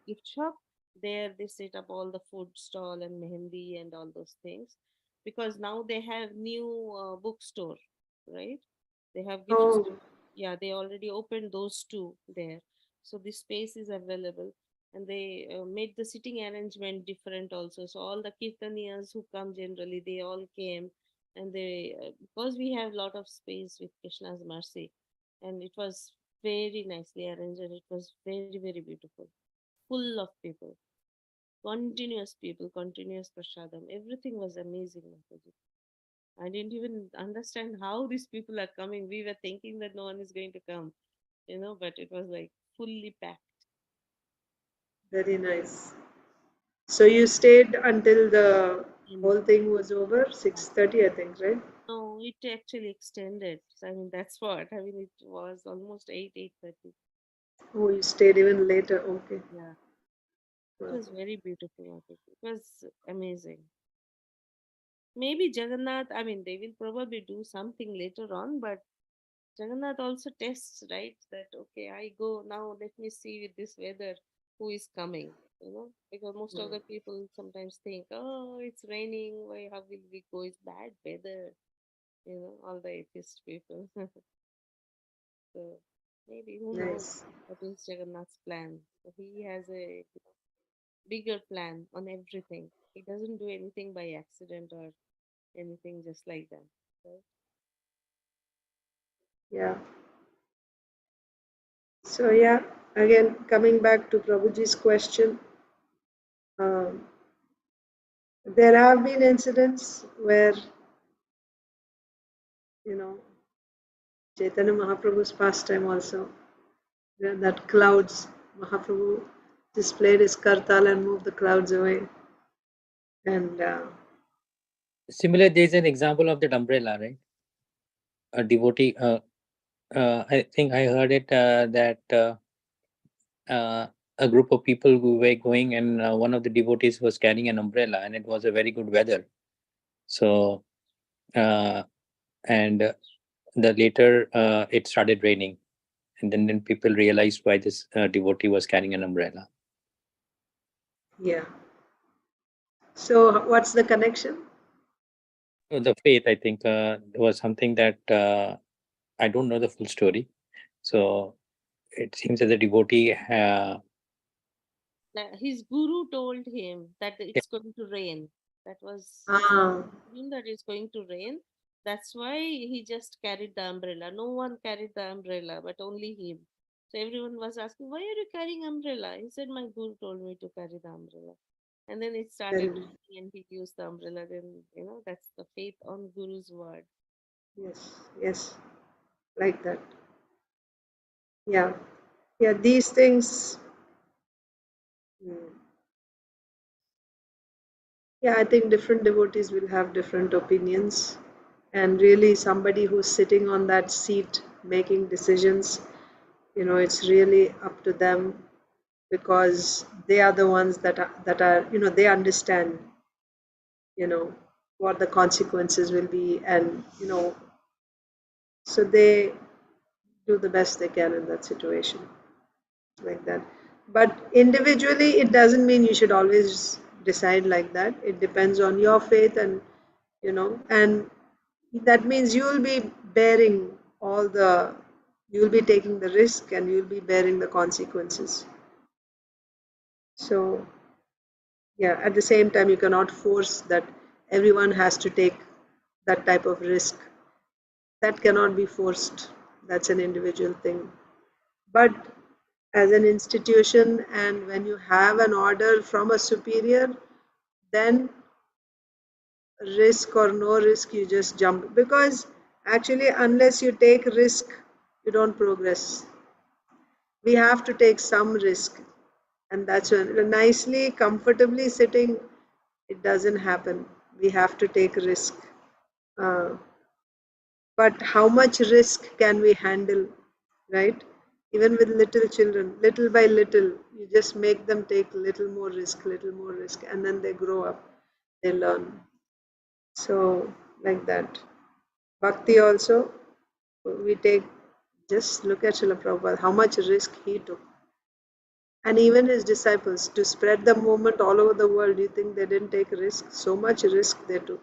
gift shop. There they set up all the food stall and mehendi and all those things, because now they have new bookstore, right? They have gift Oh, store. Yeah, they already opened those two there, so this space is available. And they made the sitting arrangement different also, so all the kirtaniyas who come generally, they all came. And they because we have lot of space with Krishna's mercy, and it was very nicely arranged, and it was very, very beautiful, full of people, continuous people, continuous prasadam. Everything was amazing, Mataji. I didn't even understand how these people are coming. We were thinking that no one is going to come, you know, but it was like fully packed. very nice. So you stayed until the And whole thing was over, 6:30, I think, right? no, it actually extended. I mean, that's what. I mean, it was almost 8:30. Oh, you stayed even later. Okay. Yeah, it Wow. was very beautiful. Mataji. It was amazing. Maybe Jagannath, I mean, they will probably do something later on, but Jagannath also tests, right? That, okay, I go now, let me see with this weather who is coming, you know, because most of the people sometimes think, oh, it's raining, why, how will we go? It's bad weather, you know, all the atheist people. So maybe, who knows Nice. what is Jagannath's plan? So he has a bigger plan on everything. He doesn't do anything by accident or anything just like that. Right? Yeah. So yeah, again, coming back to Prabhuji's question, um, there have been incidents where, you know, Chaitanya Mahaprabhu's pastime also, that clouds, Mahaprabhu displayed his kartal and moved the clouds away. And Similar, there's an example of that umbrella, right? A devotee, I think I heard it that a group of people who were going, and one of the devotees was carrying an umbrella, and it was a very good weather. So, and the later it started raining, and then people realized why this devotee was carrying an umbrella. yeah. So what's the connection? So the faith, I think, was something that I don't know the full story. So it seems that the devotee His guru told him that it's going to rain. That was his Ah, him that it's going to rain. That's why he just carried the umbrella. No one carried the umbrella, but only him. So everyone was asking, "Why are you carrying umbrella?" He said, "My guru told me to carry the umbrella." And then it started very, raining, and he used the umbrella. Then that's the faith on Guru's word. yes, like that. Yeah, yeah. These things. mm, Yeah, I think different devotees will have different opinions. And really, somebody who's sitting on that seat making decisions, it's really up to them, because they are the ones that are they understand, you know, what the consequences will be, and, so they do the best they can in that situation, like that. But individually, it doesn't mean you should always decide like that. It depends on your faith, and that means you'll be taking the risk, and you'll be bearing the consequences. So yeah, at the same time, you cannot force that everyone has to take that type of risk. That cannot be forced. That's an individual thing. But as an institution, and when you have an order from a superior, then risk or no risk, you just jump, because actually, unless you take risk, you don't progress. We have to take some risk, and that's when nicely, comfortably sitting, it doesn't happen. We have to take risk. uh, but how much risk can we handle, right? Even with little children, little by little, you just make them take little more risk, and then they grow up, they learn. So like that. Bhakti also, we take, just look at Srila Prabhupada, how much risk he took. And even his disciples, to spread the movement all over the world, you think they didn't take risk? So much risk they took.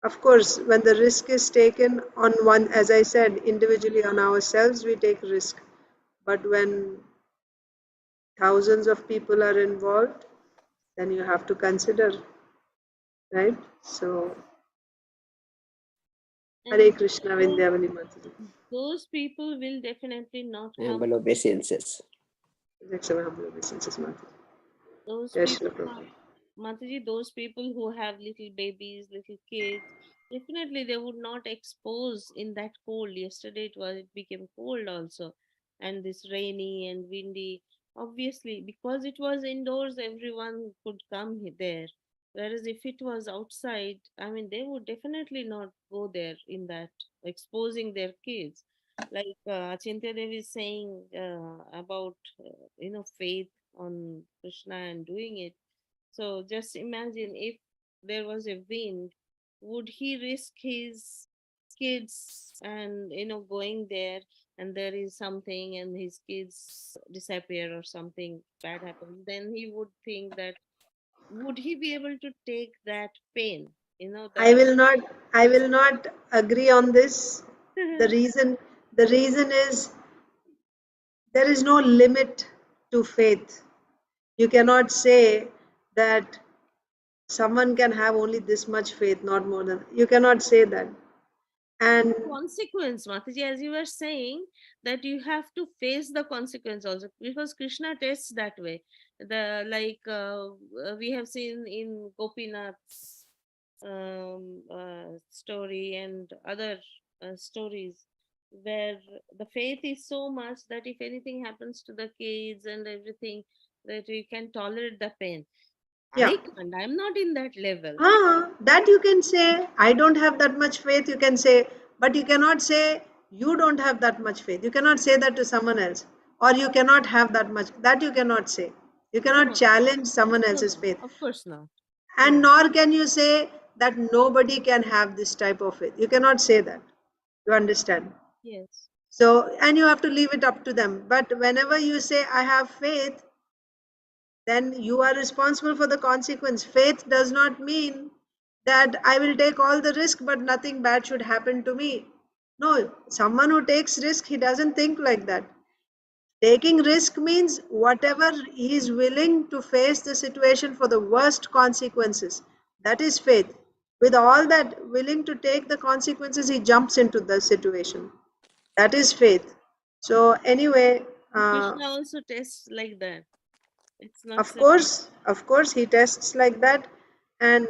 Of course, when the risk is taken on one, as I said, individually on ourselves, we take risk. But when thousands of people are involved, then you have to consider, right? So, Hare And Krishna, Vindhyavani Mataji. those people will definitely not have Humble obeisances. Accept humble obeisances, Mataji. those Jai people. Srila Prabhupada. Mataji, those people who have little babies, little kids, definitely they would not expose in that cold. Yesterday it became cold also, and this rainy and windy. Obviously, because it was indoors, everyone could come there. Whereas if it was outside, I mean, they would definitely not go there in that, exposing their kids. Like Achintya Devi is saying about faith on Krishna and doing it. So just imagine if there was a wind, would he risk his kids and going there, and there is something and his kids disappear or something bad happens? Then he would think that, would he be able to take that pain? I The will not agree on this. The reason is there is no limit to faith. You cannot say that someone can have only this much faith, not more than. You cannot say that. And consequence, Mataji, as you were saying, that you have to face the consequence also, because Krishna tests that way. We have seen in Gopinath's story and other stories, where the faith is so much that if anything happens to the kids and everything, that you can tolerate the pain. yeah, I can't. I'm not in that level. that you can say, I don't have that much faith, you can say, but you cannot say you don't have that much faith. You cannot say that to someone else, or you cannot have that much. That you cannot say. You cannot No, challenge someone no, else's no, faith. of course not. And Yeah. nor can you say that nobody can have this type of faith. You cannot say that. You understand? Yes. So, and you have to leave it up to them. But whenever you say, I have faith, then you are responsible for the consequence. Faith does not mean that I will take all the risk, but nothing bad should happen to me. No, someone who takes risk, he doesn't think like that. Taking risk means whatever he is willing to face the situation for the worst consequences. That is faith. With all that, willing to take the consequences, he jumps into the situation. That is faith. So, anyway, Krishna also tests like that. It's not of course, he tests like that, and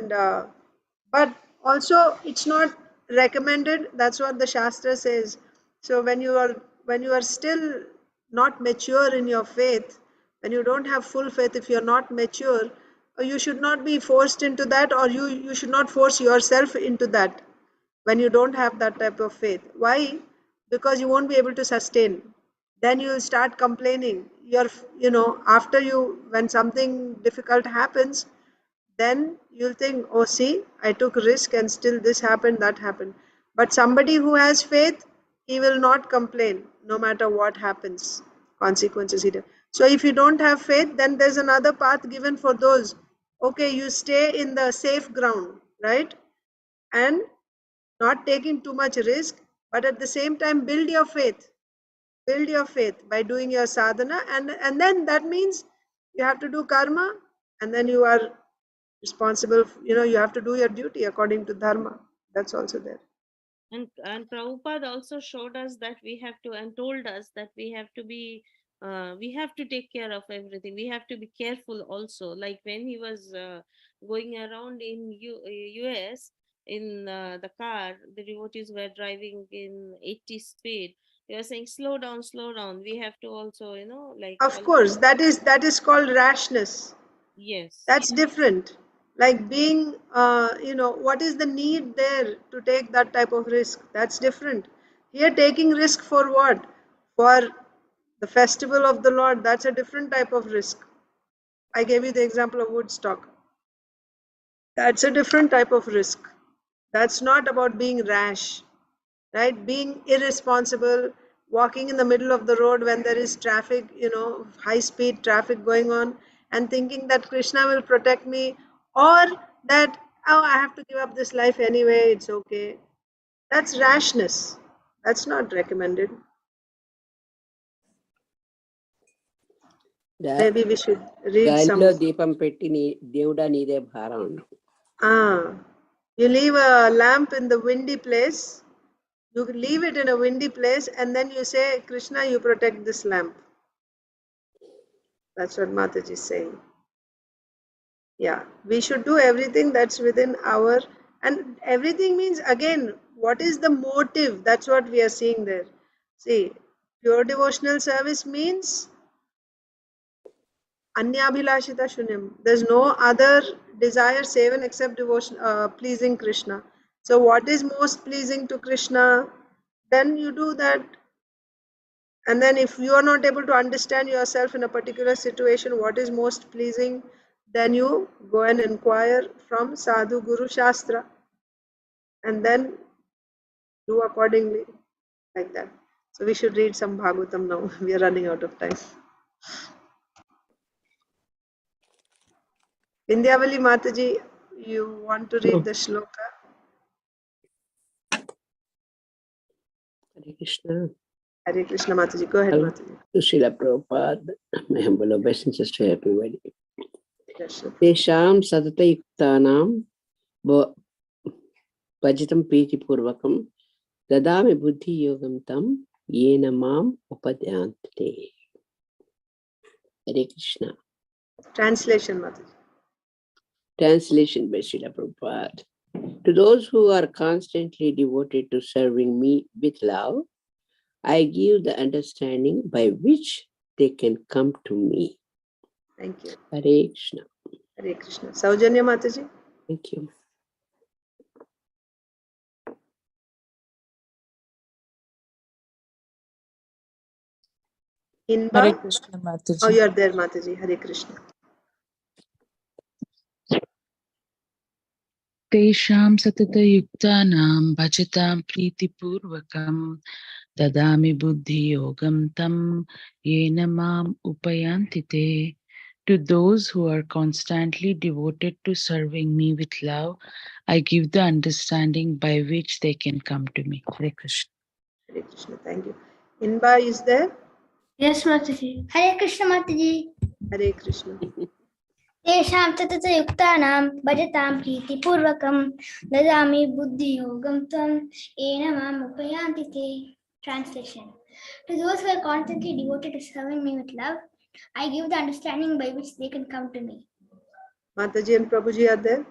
but also it's not recommended. That's what the Shastra says. So when you are still not mature in your faith, when you don't have full faith, if you're not mature, you should not be forced into that, or you should not force yourself into that when you don't have that type of faith. Why? Because you won't be able to sustain. Then you'll start complaining. After when something difficult happens, then you'll think, oh, see, I took risk and still this happened, that happened. But somebody who has faith, he will not complain no matter what happens, consequences. So if you don't have faith, then there's another path given for those. Okay, you stay in the safe ground, right? And not taking too much risk, but at the same time build your faith by doing your sadhana, and then that means you have to do karma, and then you are responsible, you have to do your duty according to dharma. That's also there. and Prabhupada also showed us that we have to, and told us that we have to take care of everything. We have to be careful also. Like when he was going around in US in the car, the devotees were driving in 80 speed. He was saying, slow down, slow down. We have to also, Of course, that is called rashness. yes. That's different. Like being, what is the need there to take that type of risk? That's different. Here, taking risk for what? For the festival of the Lord. That's a different type of risk. I gave you the example of Woodstock. That's a different type of risk. That's not about being rash, right? Being irresponsible, walking in the middle of the road when there is traffic, high speed traffic going on, and thinking that Krishna will protect me, or that, oh, I have to give up this life anyway, it's okay. That's rashness. That's not recommended. Maybe we should read some. దీపం పెట్టి దేవుడా నీదే భారం. You leave a lamp in the windy place. You leave it in a windy place and then you say, Krishna, you protect this lamp. That's what Mataji is saying. Yeah, we should do everything that's within our, and everything means, again, what is the motive? That's what we are seeing there. See, pure devotional service means Anyabhilashita Shunyam. There's no other desire save and except devotion, pleasing Krishna. So what is most pleasing to Krishna? Then you do that. And then if you are not able to understand yourself in a particular situation, what is most pleasing, then you go and inquire from Sadhu Guru Shastra and then do accordingly, like that. So we should read some Bhagavatam now. We are running out of time. Vindhyavali Mataji, you want to read the shloka? Hare Krishna. Hare Krishna Mataji. Go ahead, Mataji. To Srila Prabhupada, my humble obeisances to everybody. Yes, sir. Tesham sadata yuktanam bhajitam priti purvakam dadami buddhi yogam tam yena mam upadhyante. Hare Krishna. Translation, Mataji. Translation by Srila Prabhupada. To those who are constantly devoted to serving me with love, I give the understanding by which they can come to me. Thank you. Hare Krishna. Hare Krishna. Saujanya Mataji. Thank you. Inba. Hare Krishna Mataji. Oh, you are there, Mataji. Hare Krishna. Tesham satata yuktanam bhajatam priti purvakam dadami buddhi yogam tam yena mam upayantite. To those who are constantly devoted to serving me with love, I give the understanding by which they can come to me. Hare Krishna. Hare Krishna. Thank you. Inba is there? Yes, Mataji. Hare Krishna Mataji. Hare Krishna. Tesham tatata yuktanam bhajatam priti purvakam dadami buddhi yogam tam ena mam upayantite. Translation. To those who are constantly devoted to serving me with love, I give the understanding by which they can come to me. Mataji and Prabhuji are there?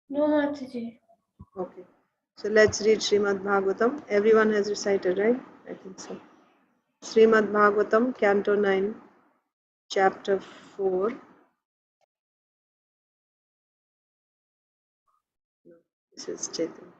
No, Mataji. Okay. So let's read Srimad Bhagavatam. Everyone has recited, right? I think so. Srimad Bhagavatam, Canto 9, Chapter 4. No, this is Chaitanya.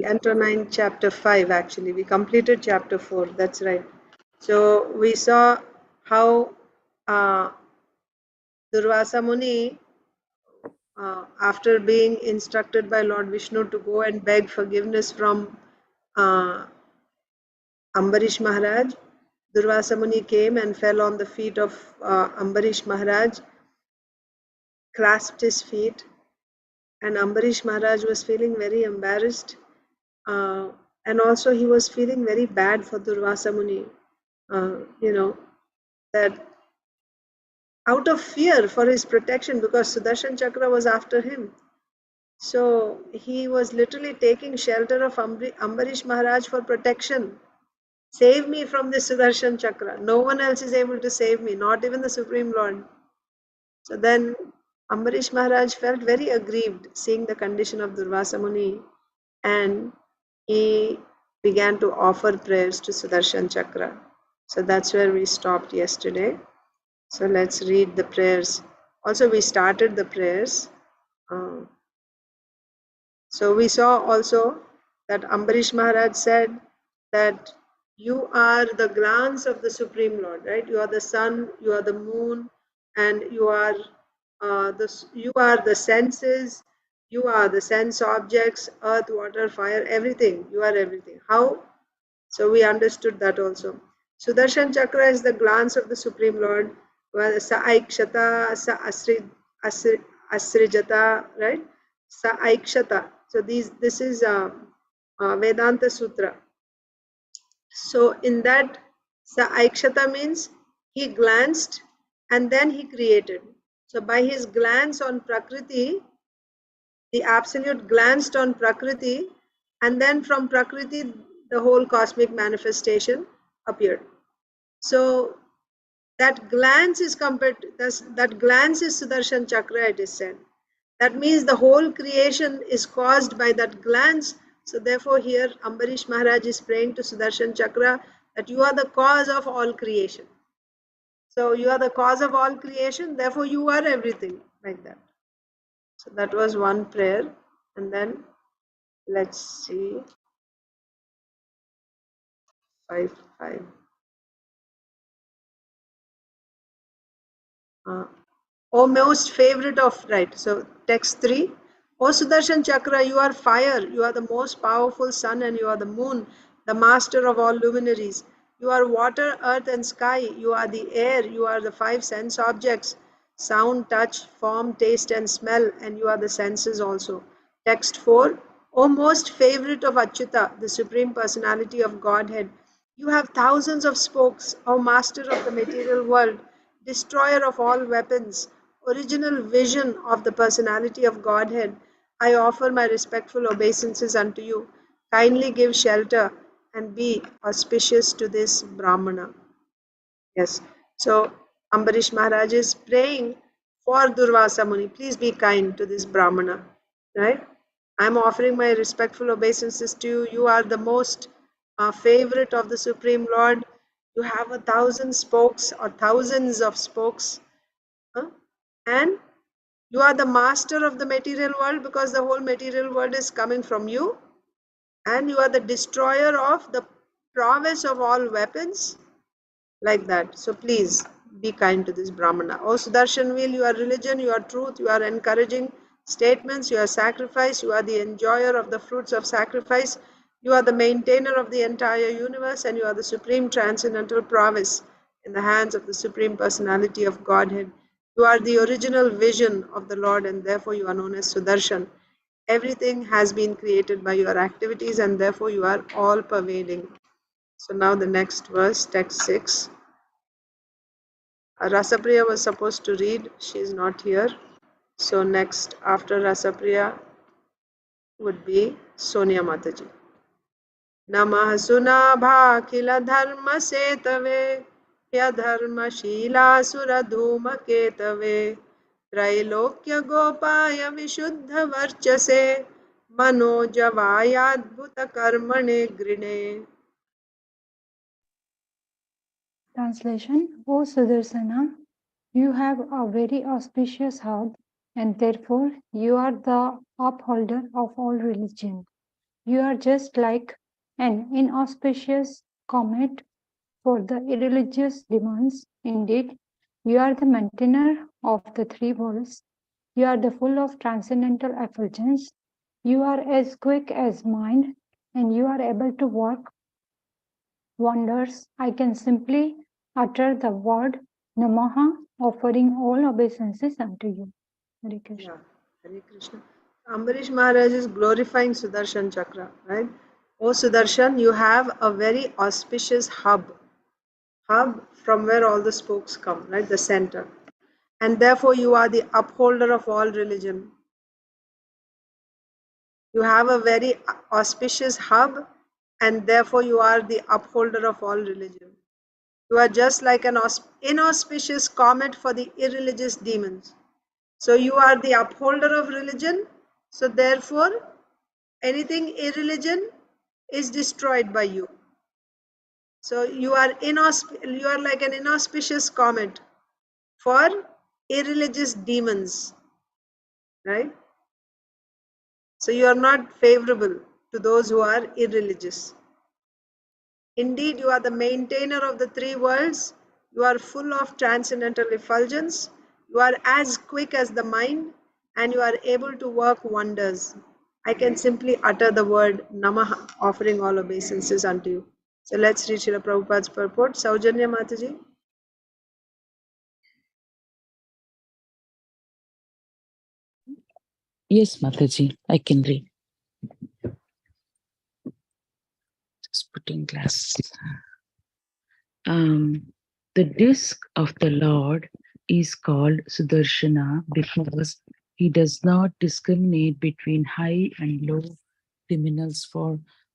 Canto 9, Chapter 5, actually. We completed Chapter 4, that's right. So we saw how Durvasa Muni, after being instructed by Lord Vishnu to go and beg forgiveness from Ambarish Maharaj, Durvasa Muni came and fell on the feet of Ambarish Maharaj, clasped his feet, and Ambarish Maharaj was feeling very embarrassed, and also he was feeling very bad for Durvasa Muni, that out of fear for his protection, because Sudarshan Chakra was after him. So he was literally taking shelter of Ambarish Maharaj for protection. Save me from this Sudarshan Chakra. No one else is able to save me, not even the Supreme Lord. So then Ambarish Maharaj felt very aggrieved seeing the condition of Durvasa Muni, and he began to offer prayers to Sudarshan Chakra. So that's where we stopped yesterday. So let's read the prayers. Also, we started the prayers. So we saw also that Ambarish Maharaj said that you are the glance of the Supreme Lord, right? You are the sun, you are the moon, and you are the senses, you are the sense objects, earth, water, fire, everything. You are everything. How? So we understood that also. Sudarshan Chakra is the glance of the Supreme Lord. Sa Aikshata, Sa Asrijata, right? Sa Aikshata. So this is Vedanta Sutra. So in that, Sa Aikshata means he glanced and then he created. So by his glance on Prakriti, the Absolute glanced on Prakriti, and then from Prakriti, the whole cosmic manifestation appeared. So that glance is compared to that glance is Sudarshan Chakra, it is said. That means the whole creation is caused by that glance. So therefore here Ambarish Maharaj is praying to Sudarshan Chakra that you are the cause of all creation. So you are the cause of all creation, therefore you are everything, like that. So that was one prayer. And then let's see, 5. O most favorite of, right, so text 3. O Sudarshan Chakra, you are fire, you are the most powerful sun, and you are the moon, the master of all luminaries. You are water, earth, and sky. You are the air, you are the 5 sense objects, sound, touch, form, taste, and smell, and you are the senses also. Text 4. O most favorite of Achyuta, the Supreme Personality of Godhead, you have thousands of spokes, O master of the material world, destroyer of all weapons, original vision of the personality of Godhead. I offer my respectful obeisances unto you. Kindly give shelter and be auspicious to this Brahmana. Yes. So Ambarish Maharaj is praying for Durvasa Muni. Please be kind to this Brahmana. Right? I'm offering my respectful obeisances to you. You are the most favorite of the Supreme Lord. You have 1,000 spokes or thousands of spokes. And you are the master of the material world because the whole material world is coming from you. And you are the destroyer of the prowess of all weapons, like that. So please be kind to this Brahmana. O Sudarshan wheel, you are religion, you are truth, you are encouraging statements, you are sacrifice, you are the enjoyer of the fruits of sacrifice, you are the maintainer of the entire universe, and you are the supreme transcendental prowess in the hands of the Supreme Personality of Godhead. You are the original vision of the Lord, and therefore you are known as Sudarshan. Everything has been created by your activities, and therefore you are all pervading. So now the next verse, text 6. Rasapriya was supposed to read, she is not here. So next after Rasapriya would be Sonia Mataji. Namah Sunabhakhila Dharma Setave Ya Dharma Shila Suradhuma Ketave Trailokya Gopaya Vishuddha Varchase Manojavaya Adbhuta Karmane Grine. Translation: O Sudarsana, you have a very auspicious heart, and therefore you are the upholder of all religion. You are just like an inauspicious comet for the irreligious demons. Indeed, you are the maintainer of the 3 worlds. You are the full of transcendental effulgence. You are as quick as mind, and you are able to work wonders. I can simply utter the word Namaha, offering all obeisances unto you. Hare Krishna. Yeah, Hare Krishna. Ambarish Maharaj is glorifying Sudarshan Chakra, right? O Sudarshan, you have a very auspicious hub from where all the spokes come, right? The center. And therefore you are the upholder of all religion. You have a very auspicious hub, and therefore you are the upholder of all religion. You are just like an inauspicious comet for the irreligious demons. So you are the upholder of religion. So therefore, anything irreligion is destroyed by you. So you are like an inauspicious comet for irreligious demons, right? So you are not favorable to those who are irreligious. Indeed, you are the maintainer of the three worlds. You are full of transcendental effulgence. You are as quick as the mind, and you are able to work wonders. I can simply utter the word Namaha, offering all obeisances unto you. So let's read Srila Prabhupada's purport. Saujanya Mataji. Yes, Mataji, I can read. Just putting glasses. The disc of the Lord is called Sudarshana because he does not discriminate between high and low criminals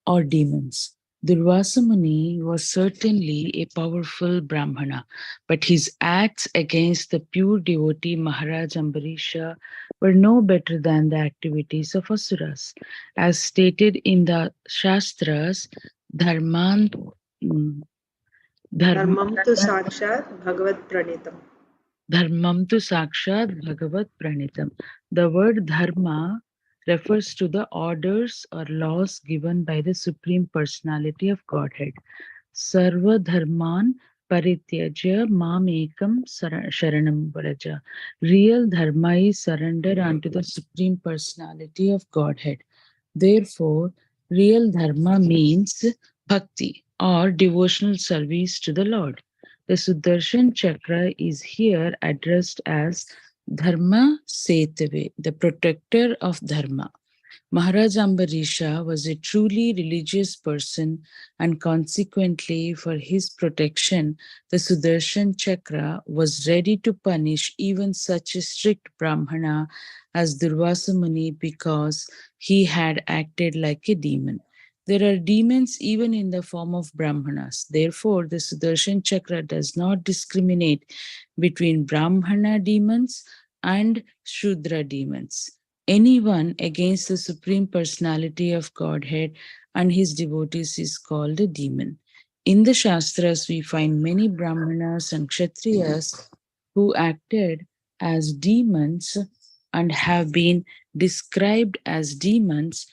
or demons. Durvasa Muni was certainly a powerful Brahmana, but his acts against the pure devotee Maharaj Ambarisha were no better than the activities of asuras. As stated in the Shastras, Dharman, Dharma, Dharmam tu sakshat bhagavad pranitam. Dharmam tu sakshat bhagavat pranitam. The word dharma refers to the orders or laws given by the Supreme Personality of Godhead. Sarva dharman parityajya mam ekam sharanam vraja. Real dharma is surrender unto the Supreme Personality of Godhead. Therefore, real dharma means bhakti or devotional service to the Lord. The Sudarshan Chakra is here addressed as Dharma Setave, the protector of Dharma. Maharaj Ambarisha was a truly religious person, and consequently, for his protection, the Sudarshan Chakra was ready to punish even such a strict Brahmana as Durvasa Muni because he had acted like a demon. There are demons even in the form of Brahmanas. Therefore, the Sudarshan Chakra does not discriminate between Brahmana demons and Shudra demons. Anyone against the Supreme Personality of Godhead and his devotees is called a demon. In the Shastras, we find many Brahmanas and Kshatriyas who acted as demons and have been described as demons,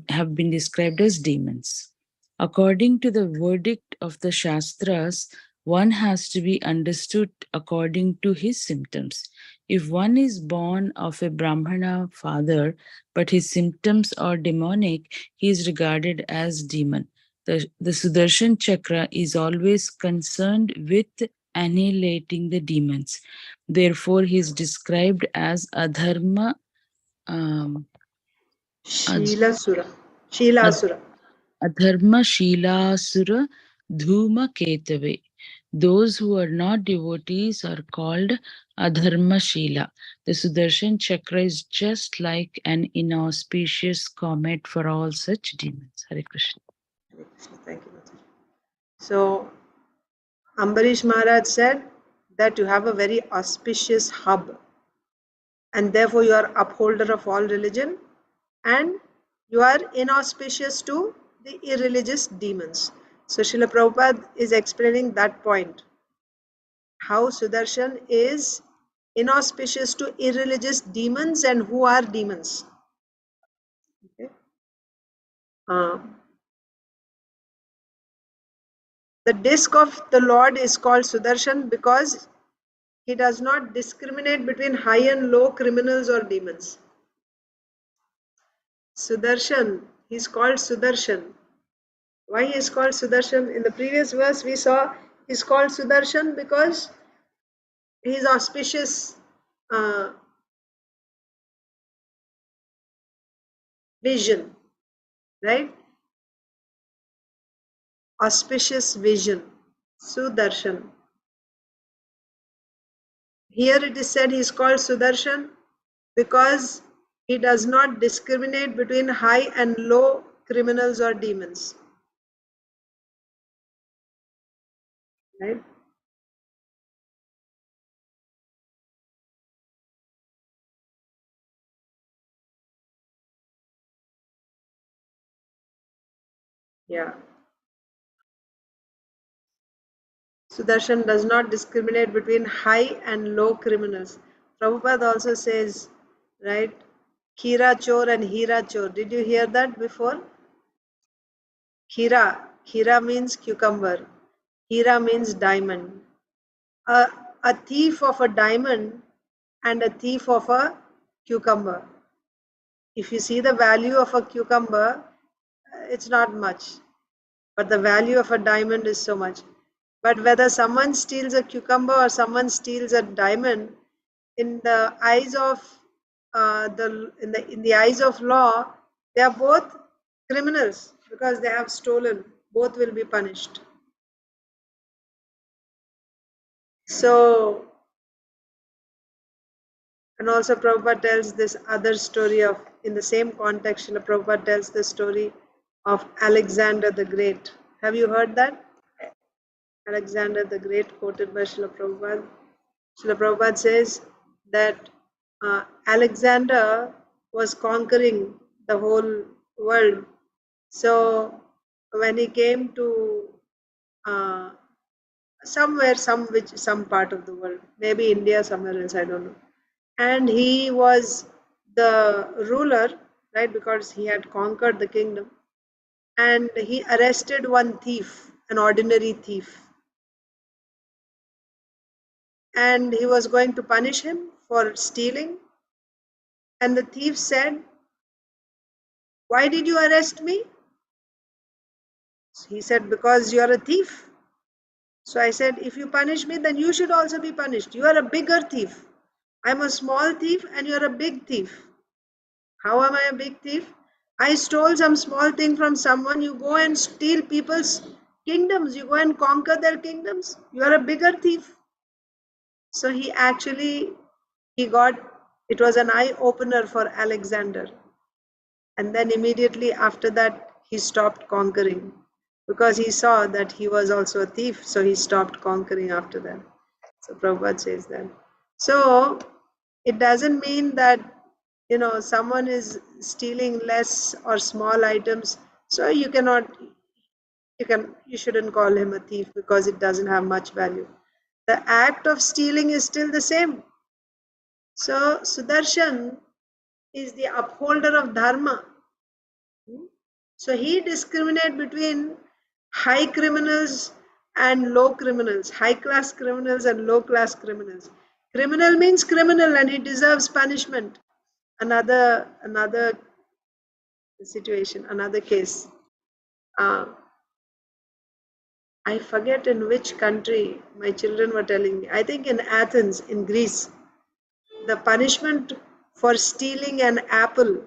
have been described as demons. According to the verdict of the Shastras, one has to be understood according to his symptoms. If one is born of a Brahmana father, but his symptoms are demonic, he is regarded as demon. The Sudarshan Chakra is always concerned with annihilating the demons. Therefore, he is described as Adharma, Sheelasura. Sheelasura. Adharma Shilasura Dhuma Ketave. Those who are not devotees are called Adharma Shila. The Sudarshan Chakra is just like an inauspicious comet for all such demons. Hare Krishna. Hare Krishna. Thank you, Mataji. So, Ambarish Maharaj said that you have a very auspicious hub, and therefore you are upholder of all religion, and you are inauspicious to the irreligious demons. So Srila Prabhupada is explaining that point, how Sudarshan is inauspicious to irreligious demons and who are demons. Okay. The disc of the Lord is called Sudarshan because he does not discriminate between high and low criminals or demons. Sudarshan, he is called Sudarshan. Why he is called Sudarshan? In the previous verse we saw he is called Sudarshan because he is auspicious vision, right? Auspicious vision, Sudarshan. Here it is said he is called Sudarshan because he does not discriminate between high and low criminals or demons, right? Yeah. Sudarshan does not discriminate between high and low criminals. Prabhupada also says, right, Kira Chor and Hira Chor. Did you hear that before? Kira means cucumber. Hira means diamond. A thief of a diamond and a thief of a cucumber. If you see the value of a cucumber, it's not much, but the value of a diamond is so much. But whether someone steals a cucumber or someone steals a diamond, in the eyes of in the eyes of law, they are both criminals because they have stolen. Both will be punished. So, and also Prabhupada tells this other story of, in the same context, Srila Prabhupada tells the story of Alexander the Great. Have you heard that? Alexander the Great, quoted by Srila Prabhupada. Srila Prabhupada says that Alexander was conquering the whole world. So when he came to somewhere, some part of the world, maybe India, somewhere else, I don't know. And he was the ruler, right, because he had conquered the kingdom. And he arrested one thief, an ordinary thief. And he was going to punish him for stealing. And the thief said, "Why did you arrest me?" He said, "Because you are a thief." So I said, "If you punish me, then you should also be punished. You are a bigger thief. I'm a small thief and you are a big thief. How am I a big thief? I stole some small thing from someone. You go and steal people's kingdoms. You go and conquer their kingdoms. You are a bigger thief." So it was an eye opener for Alexander. And then immediately after that, he stopped conquering because he saw that he was also a thief. So he stopped conquering after that. So Prabhupada says that. So it doesn't mean that, someone is stealing less or small items. So you shouldn't call him a thief because it doesn't have much value. The act of stealing is still the same. So Sudarshan is the upholder of dharma. So he discriminates between high criminals and low criminals, high class criminals and low class criminals. Criminal means criminal and he deserves punishment. Another situation, another case. I forget in which country my children were telling me. I think in Athens, in Greece. The punishment for stealing an apple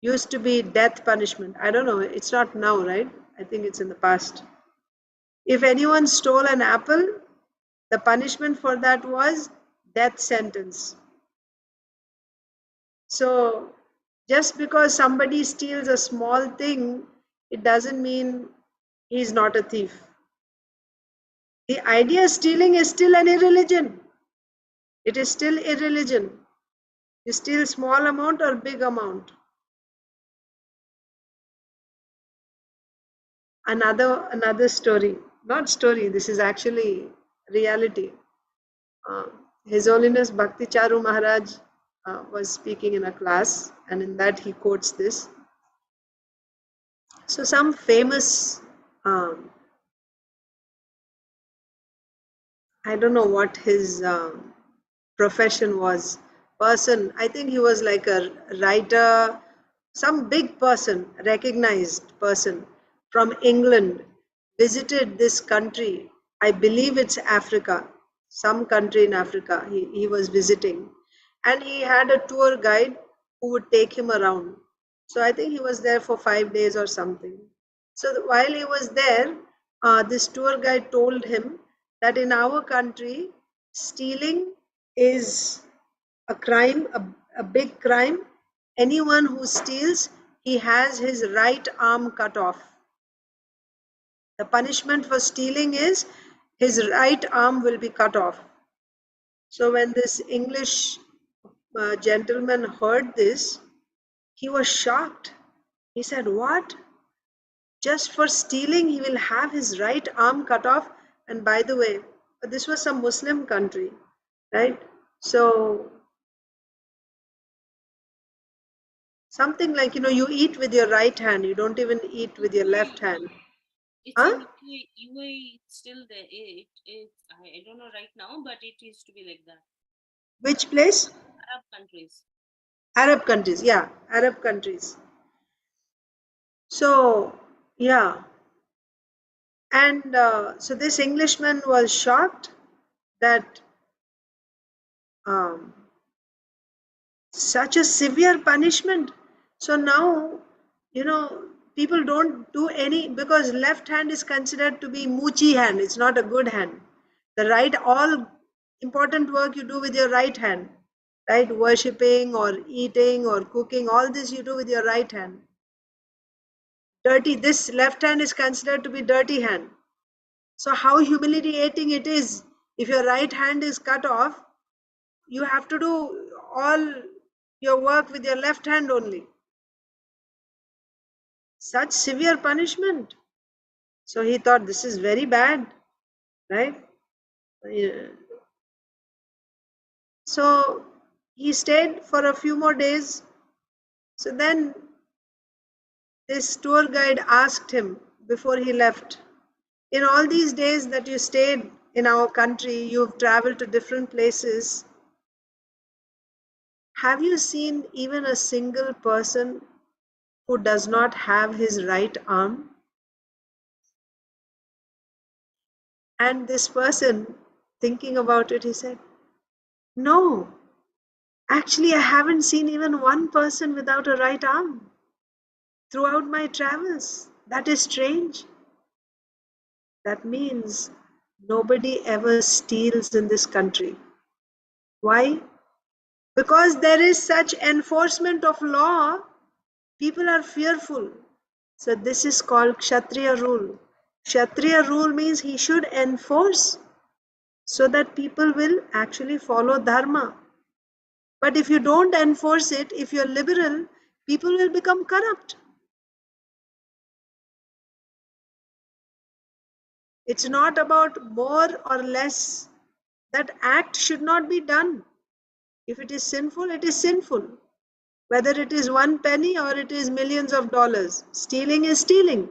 used to be death punishment. I don't know, it's not now, right? I think it's in the past. If anyone stole an apple, the punishment for that was death sentence. So just because somebody steals a small thing, it doesn't mean he's not a thief. The idea of stealing is still an irreligion. It is still irreligion. You steal small amount or big amount. Another story, not story, this is actually reality. His Holiness Bhakti Charu Maharaj was speaking in a class, and in that he quotes this. So some famous, I don't know what his profession was, person, I think he was like a writer, some big person, recognized person from England, visited this country. I believe it's Africa, some country in Africa he was visiting. And he had a tour guide who would take him around. So I think he was there for 5 days or something. So while he was there, this tour guide told him that in our country, stealing is a crime, a big crime. Anyone who steals, he has his right arm cut off. The punishment for stealing is his right arm will be cut off. So when this English gentleman heard this, he was shocked. He said, "What? Just for stealing, he will have his right arm cut off? And by the way, this was some Muslim country, right? So something like, you eat with your right hand, you don't even eat with your left hand. It's Huh? in UAE, it's still there. I don't know right now, but it used to be like that. Which place? Arab countries. Arab countries, yeah, Arab countries. So, yeah. And so this Englishman was shocked that such a severe punishment. So now, people don't do any, because left hand is considered to be moochi hand. It's not a good hand. The right, all important work you do with your right hand, right? Worshipping or eating or cooking, all this you do with your right hand. Dirty, this left hand is considered to be dirty hand. So how humiliating it is if your right hand is cut off, you have to do all your work with your left hand only. Such severe punishment. So he thought this is very bad, right? Yeah. So he stayed for a few more days. So then this tour guide asked him before he left, in all these days that you stayed in our country, you've traveled to different places, have you seen even a single person who does not have his right arm? And this person, thinking about it, he said, no, actually, I haven't seen even one person without a right arm throughout my travels. That is strange. That means nobody ever steals in this country. Why? Because there is such enforcement of law, people are fearful. So this is called Kshatriya rule. Kshatriya rule means he should enforce so that people will actually follow dharma. But if you don't enforce it, if you're liberal, people will become corrupt. It's not about more or less. That act should not be done. If it is sinful, it is sinful. Whether it is 1 penny or it is millions of dollars, stealing is stealing.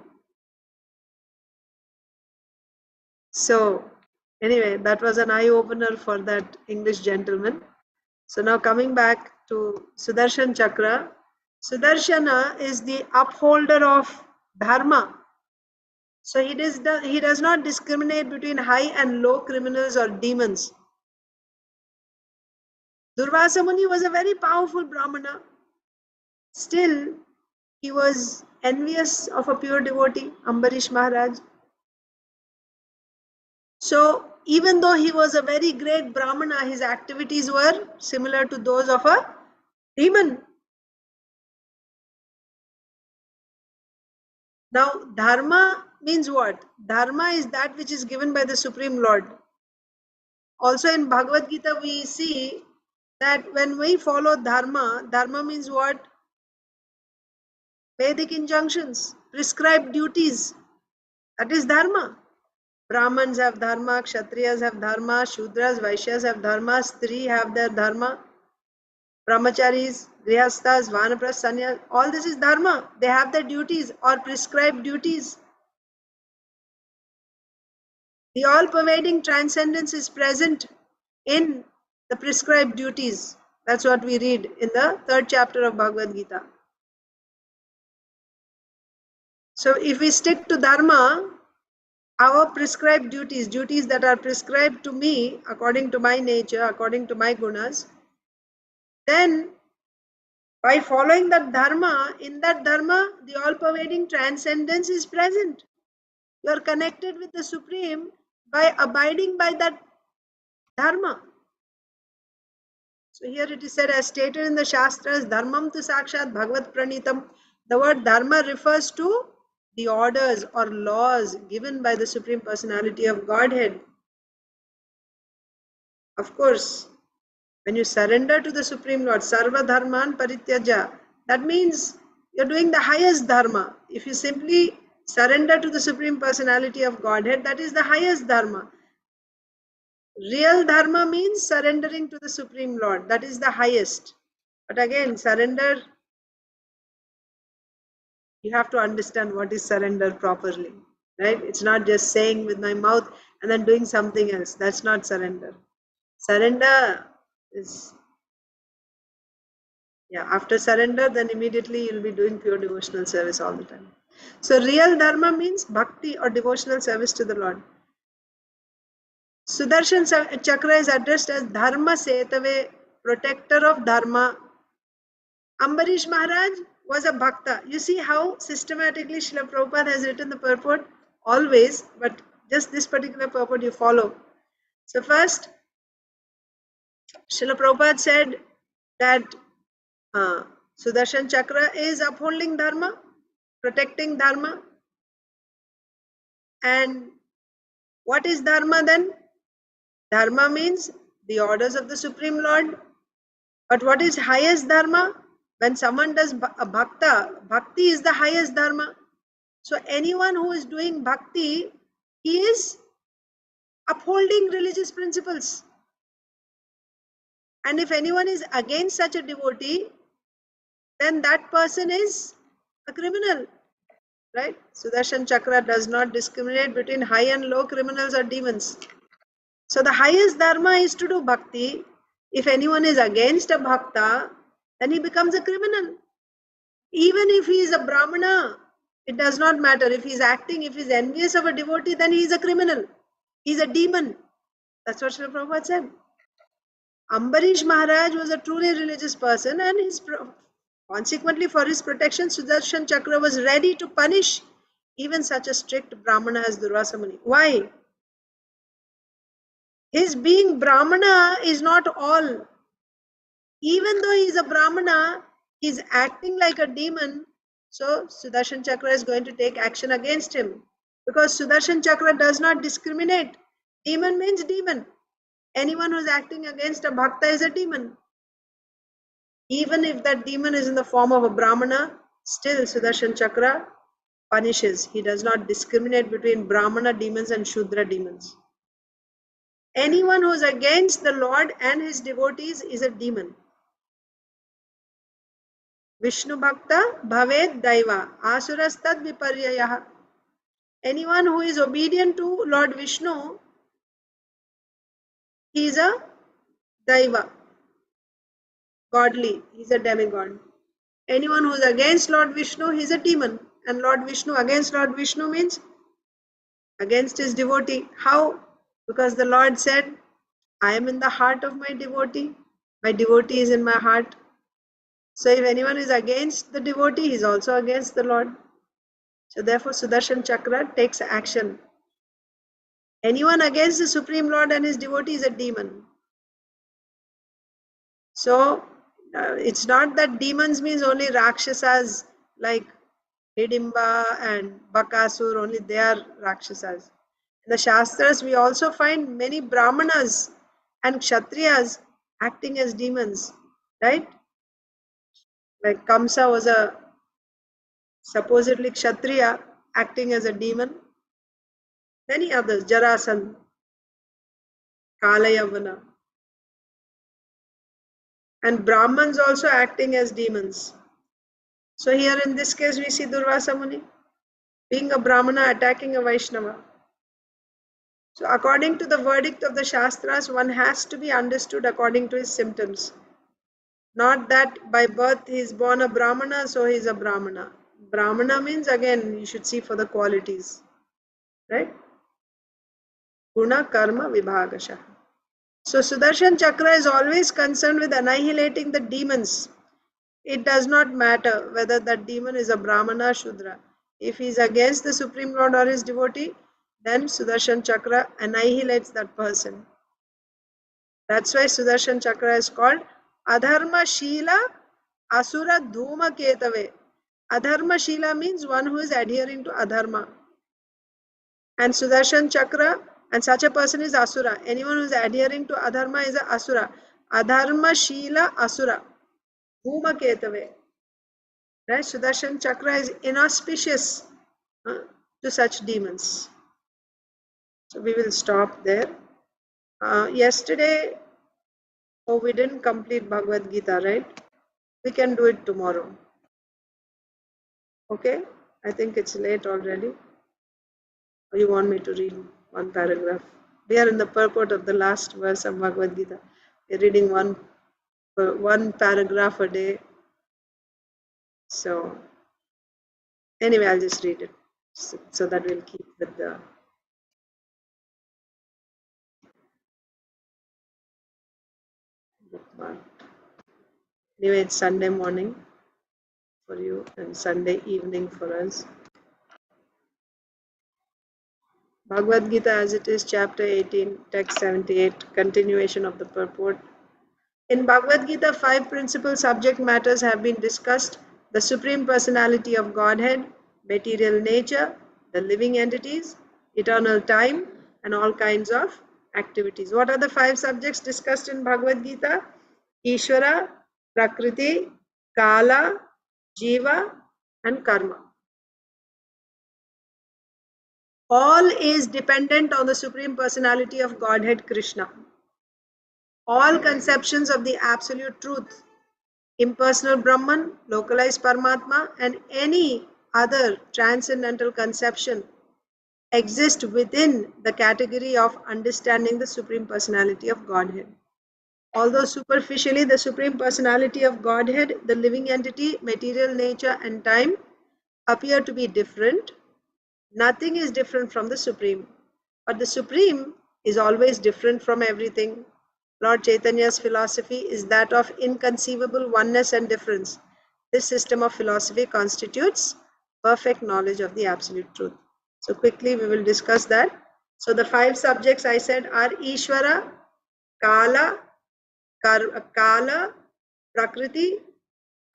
So, anyway, that was an eye-opener for that English gentleman. So now coming back to Sudarshan Chakra. Sudarshana is the upholder of Dharma. So he does not discriminate between high and low criminals or demons. Durvasa Muni was a very powerful Brahmana. Still, he was envious of a pure devotee, Ambarish Maharaj. So even though he was a very great Brahmana, his activities were similar to those of a demon. Now, Dharma means what? Dharma is that which is given by the Supreme Lord. Also in Bhagavad Gita, we see that when we follow Dharma, Dharma means what? Vedic injunctions, prescribed duties. That is Dharma. Brahmins have Dharma, Kshatriyas have Dharma, Shudras, Vaishyas have Dharma, Stri have their Dharma, Brahmacharis, Grihasthas, Vanapras, Sannyas, all this is Dharma. They have their duties or prescribed duties. The all-pervading transcendence is present in the prescribed duties. That's what we read in the 3rd chapter of Bhagavad Gita. So if we stick to Dharma, our prescribed duties that are prescribed to me according to my nature, according to my gunas, then by following that Dharma, in that Dharma, the all-pervading transcendence is present. You are connected with the Supreme by abiding by that Dharma. So here it is said, as stated in the Shastras, Dharmam tu Sakshat Bhagavad Pranitam. The word Dharma refers to the orders or laws given by the Supreme Personality of Godhead. Of course, when you surrender to the Supreme Lord, Sarva Dharman Parityaja, that means you're doing the highest Dharma. If you simply Surrender to the Supreme Personality of Godhead, that is the highest dharma. Real dharma means surrendering to the Supreme Lord, that is the highest. But again, surrender, you have to understand what is surrender properly, right? It's not just saying with my mouth and then doing something else. That's not surrender. Surrender is, after surrender, then immediately you'll be doing pure devotional service all the time. So real dharma means bhakti or devotional service to the Lord. Sudarshan Chakra is addressed as Dharma Setave, protector of Dharma. Ambarish Maharaj was a bhakta. You see how systematically Srila Prabhupada has written the purport? Always, but just this particular purport you follow. So first, Srila Prabhupada said that Sudarshan Chakra is upholding Dharma, protecting Dharma. And what is Dharma then? Dharma means the orders of the Supreme Lord. But what is highest Dharma? When someone does a bhakti is the highest Dharma. So anyone who is doing bhakti, he is upholding religious principles. And if anyone is against such a devotee, then that person is a criminal, right? Sudarshan Chakra does not discriminate between high and low criminals or demons. So the highest dharma is to do bhakti. If anyone is against a bhakta, then he becomes a criminal. Even if he is a brahmana, it does not matter. If he is acting, if he is envious of a devotee, then he is a criminal. He is a demon. That's what Srila Prabhupada said. Ambarish Maharaj was a truly religious person, and consequently for his protection, Sudarshan Chakra was ready to punish even such a strict brahmana as Durvasa Muni. Why? His being brahmana is not all. Even though he is a brahmana, he is acting like a demon. So Sudarshan Chakra is going to take action against him. Because Sudarshan Chakra does not discriminate. Demon means demon. Anyone who is acting against a bhakta is a demon. Even if that demon is in the form of a brahmana, still Sudarshan Chakra punishes. He does not discriminate between brahmana demons and shudra demons. Anyone who is against the Lord and his devotees is a demon. Vishnu Bhakta Bhaved Daiva Asurastad Viparyayah. Anyone who is obedient to Lord Vishnu, he is a Daiva, godly, he is a demigod. Anyone who is against Lord Vishnu, he is a demon. And Lord Vishnu, against Lord Vishnu means against his devotee. How? Because the Lord said, I am in the heart of my devotee is in my heart. So if anyone is against the devotee, he is also against the Lord. So therefore Sudarshan Chakra takes action. Anyone against the Supreme Lord and his devotee is a demon. So it's not that demons means only Rakshasas like Hidimba and Bakasur, only they are Rakshasas. In the Shastras, we also find many Brahmanas and Kshatriyas acting as demons, right? Like Kamsa was a supposedly Kshatriya acting as a demon. Many others, Jarasan, Kalayavana. And Brahmans also acting as demons. So here in this case we see Durvasa Muni being a Brahmana attacking a Vaishnava. So according to the verdict of the Shastras, one has to be understood according to his symptoms. Not that by birth he is born a Brahmana, so he is a Brahmana. Brahmana means, again, you should see for the qualities. Right? Guna Karma Vibhagasha. So Sudarshan Chakra is always concerned with annihilating the demons. It does not matter whether that demon is a Brahmana or Shudra. If he is against the Supreme Lord or his devotee, then Sudarshan Chakra annihilates that person. That's why Sudarshan Chakra is called Adharma Shila Asura Dhuma Ketave. Adharma Shila means one who is adhering to Adharma. And Sudarshan Chakra, and such a person is Asura. Anyone who is adhering to Adharma is an Asura. Adharma Shila Asura. Dhuma Ketave. Right? Sudarshan Chakra is inauspicious. to such demons. So we will stop there. Yesterday, we didn't complete Bhagavad Gita, right? We can do it tomorrow. Okay? I think it's late already. Or you want me to read one paragraph? We are in the purport of the last verse of Bhagavad Gita. We're reading one paragraph a day. So, anyway, I'll just read it so that we'll keep with the bookmark. Anyway, it's Sunday morning for you and Sunday evening for us. Bhagavad Gita as it is, chapter 18, text 78, continuation of the purport. In Bhagavad Gita, 5 principal subject matters have been discussed: the Supreme Personality of Godhead, material nature, the living entities, eternal time, and all kinds of activities. What are the 5 subjects discussed in Bhagavad Gita? Ishvara, Prakriti, Kala, Jiva, and Karma. All is dependent on the Supreme Personality of Godhead, Krishna. All conceptions of the Absolute Truth, impersonal Brahman, localized Paramatma, and any other transcendental conception exist within the category of understanding the Supreme Personality of Godhead. Although superficially the Supreme Personality of Godhead, the living entity, material nature, and time appear to be different, nothing is different from the Supreme. But the Supreme is always different from everything. Lord Chaitanya's philosophy is that of inconceivable oneness and difference. This system of philosophy constitutes perfect knowledge of the Absolute Truth. So quickly we will discuss that. So the 5 subjects I said are Ishvara, Kala, Prakriti,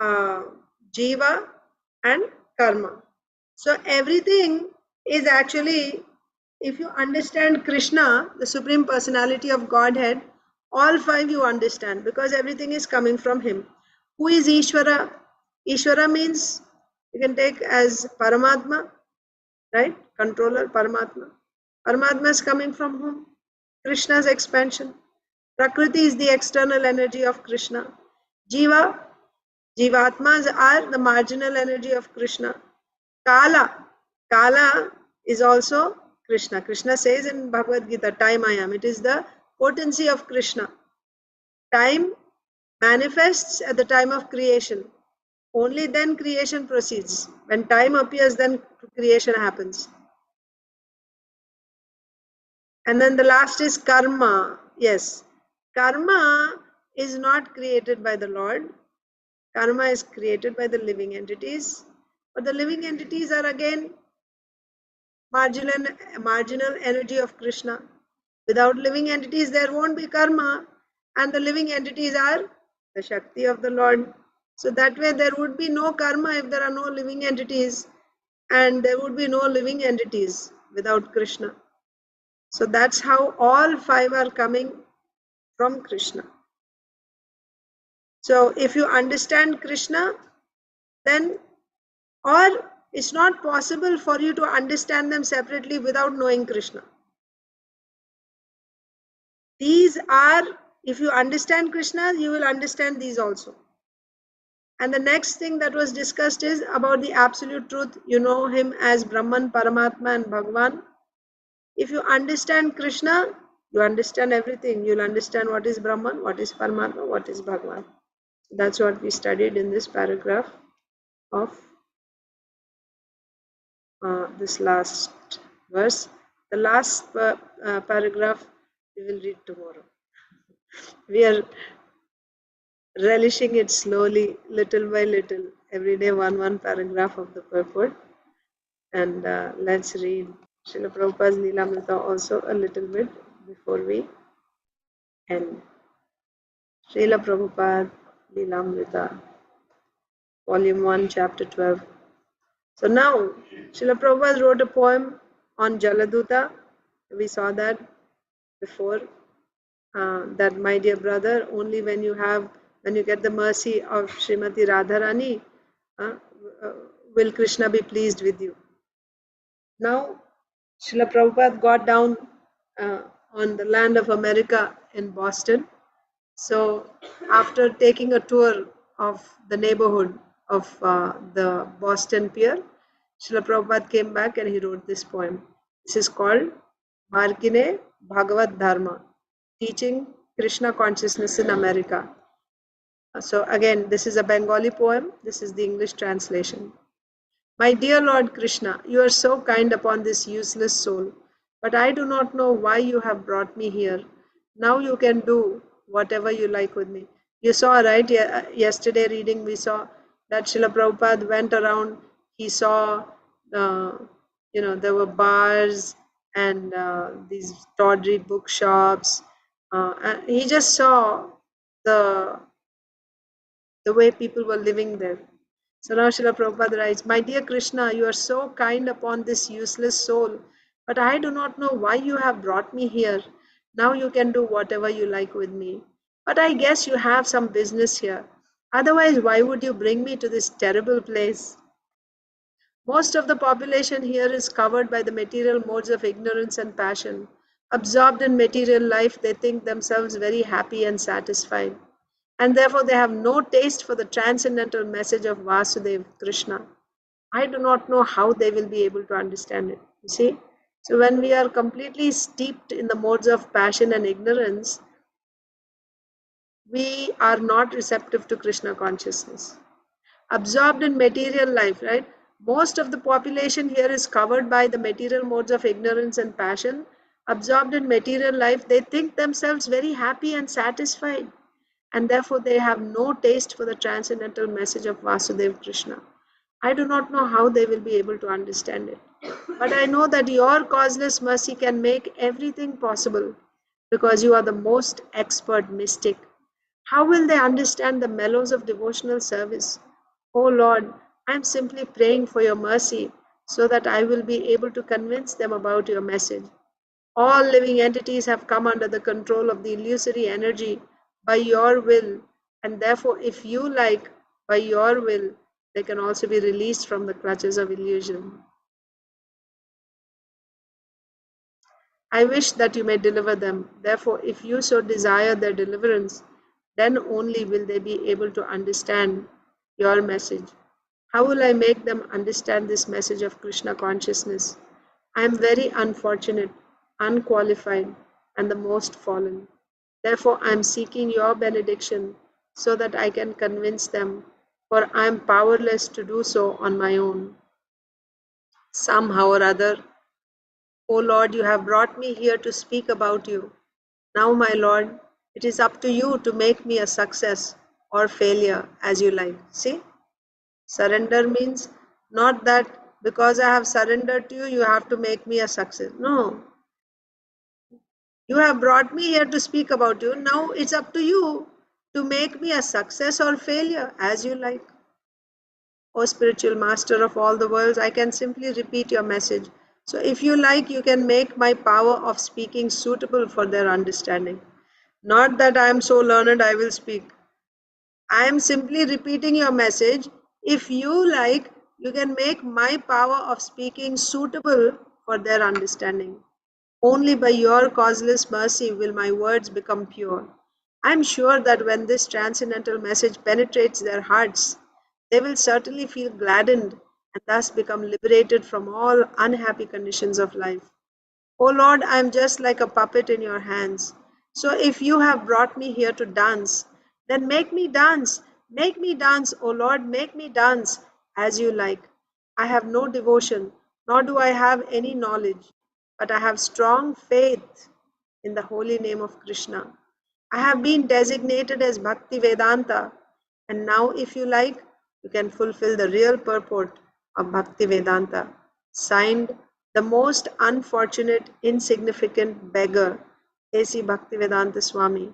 Jiva, and Karma. So everything is actually, if you understand Krishna, the Supreme Personality of Godhead, all 5 you understand, because everything is coming from him. Who is Ishvara? Ishvara means you can take as Paramatma, right? Controller, Paramatma. Paramatma is coming from whom? Krishna's expansion. Prakriti is the external energy of Krishna. Jiva, Jivatmas are the marginal energy of Krishna. Kala is also Krishna. Krishna says in Bhagavad Gita, time I am. It is the potency of Krishna. Time manifests at the time of creation. Only then creation proceeds. When time appears, then creation happens. And then the last is karma. Yes, karma is not created by the Lord. Karma is created by the living entities. But the living entities are again marginal energy of Krishna. Without living entities, there won't be karma, and the living entities are the Shakti of the Lord. So that way there would be no karma if there are no living entities, and there would be no living entities without Krishna. So that's how all 5 are coming from Krishna. So if you understand Krishna, then, or it's not possible for you to understand them separately without knowing Krishna. These are, if you understand Krishna, you will understand these also. And the next thing that was discussed is about the Absolute Truth. You know him as Brahman, Paramatma, and Bhagavan. If you understand Krishna, you understand everything. You'll understand what is Brahman, what is Paramatma, what is Bhagavan. That's what we studied in this paragraph of this last verse. The last paragraph we will read tomorrow. We are relishing it slowly, little by little, every day one paragraph of the purport. And let's read Srila Prabhupada's Leelamrita also a little bit before we end. Srila Prabhupada Leelamrita, Volume 1, Chapter 12. So now, Srila Prabhupada wrote a poem on Jaladuta. We saw that before. That, my dear brother, only when you get the mercy of Srimati Radharani, will Krishna be pleased with you. Now, Srila Prabhupada got down on the land of America in Boston. So, after taking a tour of the neighborhood of the Boston Pier, Srila Prabhupada came back and he wrote this poem. This is called Markine Bhagavad Dharma, Teaching Krishna Consciousness in America. So again, this is a Bengali poem. This is the English translation. My dear Lord Krishna, you are so kind upon this useless soul, but I do not know why you have brought me here. Now you can do whatever you like with me. You saw, right? Yesterday reading, we saw that Srila Prabhupada went around. He saw, there were bars and these tawdry bookshops. And he just saw the way people were living there. So now Srila Prabhupada writes, My dear Krishna, you are so kind upon this useless soul, but I do not know why you have brought me here. Now you can do whatever you like with me. But I guess you have some business here. Otherwise, why would you bring me to this terrible place? Most of the population here is covered by the material modes of ignorance and passion. Absorbed in material life, they think themselves very happy and satisfied. And therefore, they have no taste for the transcendental message of Vasudeva Krishna. I do not know how they will be able to understand it. You see? So, when we are completely steeped in the modes of passion and ignorance, we are not receptive to Krishna consciousness. Absorbed in material life, right? Most of the population here is covered by the material modes of ignorance and passion. Absorbed in material life, they think themselves very happy and satisfied, and therefore they have no taste for the transcendental message of Vasudeva Krishna. I do not know how they will be able to understand it. But I know that your causeless mercy can make everything possible because you are the most expert mystic. How will they understand the mellows of devotional service? Oh Lord, I am simply praying for your mercy so that I will be able to convince them about your message. All living entities have come under the control of the illusory energy by your will, and therefore, if you like, by your will, they can also be released from the clutches of illusion. I wish that you may deliver them. Therefore, if you so desire their deliverance, then only will they be able to understand your message. How will I make them understand this message of Krishna consciousness? I am very unfortunate, unqualified, and the most fallen. Therefore, I am seeking your benediction so that I can convince them, for I am powerless to do so on my own. Somehow or other, O Lord, you have brought me here to speak about you. Now, my Lord, it is up to you to make me a success or failure as you like. See? Surrender means not that because I have surrendered to you, you have to make me a success. No. You have brought me here to speak about you. Now it's up to you to make me a success or failure as you like. O spiritual master of all the worlds, I can simply repeat your message. So if you like, you can make my power of speaking suitable for their understanding. Not that I am so learned I will speak. I am simply repeating your message. If you like, you can make my power of speaking suitable for their understanding. Only by your causeless mercy will my words become pure. I am sure that when this transcendental message penetrates their hearts, they will certainly feel gladdened and thus become liberated from all unhappy conditions of life. Oh Lord, I am just like a puppet in your hands. So if you have brought me here to dance, then make me dance. Make me dance, O Lord, make me dance as you like. I have no devotion, nor do I have any knowledge, but I have strong faith in the holy name of Krishna. I have been designated as Bhakti Vedanta, and now, if you like, you can fulfill the real purport of Bhakti Vedanta. Signed, the most unfortunate, insignificant beggar, A.C. Bhaktivedanta Swami,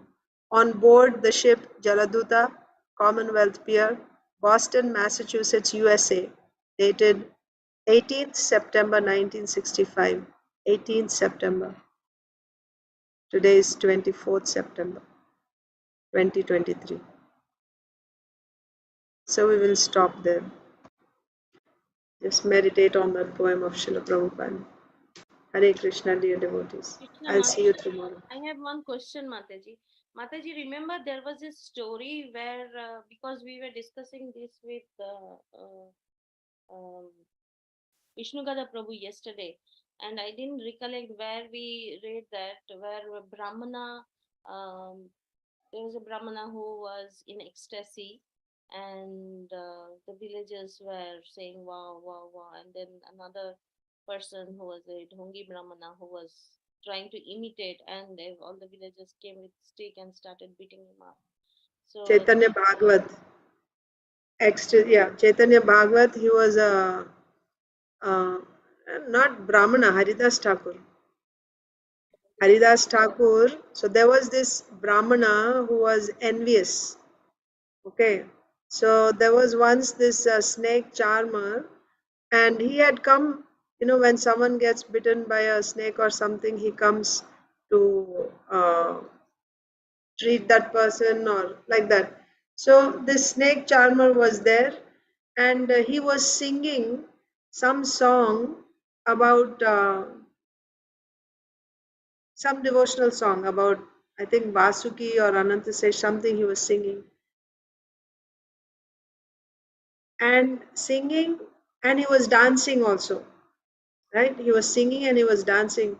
on board the ship Jaladuta, Commonwealth Pier, Boston, Massachusetts, USA, dated 18th September 1965. 18th September. Today is 24th September 2023. So we will stop there. Just meditate on that poem of Srila Prabhupada. Hare Krishna, dear devotees. Krishna I'll see you Mataji, tomorrow. I have one question, Mataji. Mataji, remember there was this story where, because we were discussing this with Vishnugada Prabhu yesterday, and I didn't recollect where we read that, where a Brahmana, there was a Brahmana who was in ecstasy, and the villagers were saying wow, wow, wow, and then another person who was a Dhongi Brahmana who was trying to imitate, and all the villagers came with stick and started beating him up. So Chaitanya Bhagavat. Chaitanya Bhagavat, he was not Brahmana, Haridas Thakur. Haridas Thakur, so there was this Brahmana who was envious. Okay, so there was once this snake charmer, and he had come, when someone gets bitten by a snake or something, he comes to treat that person or like that. So this snake charmer was there, and he was singing some song about some devotional song about, I think, Vasuki or Anantasesh, something he was singing. And singing, and he was dancing also, right? He was singing and he was dancing,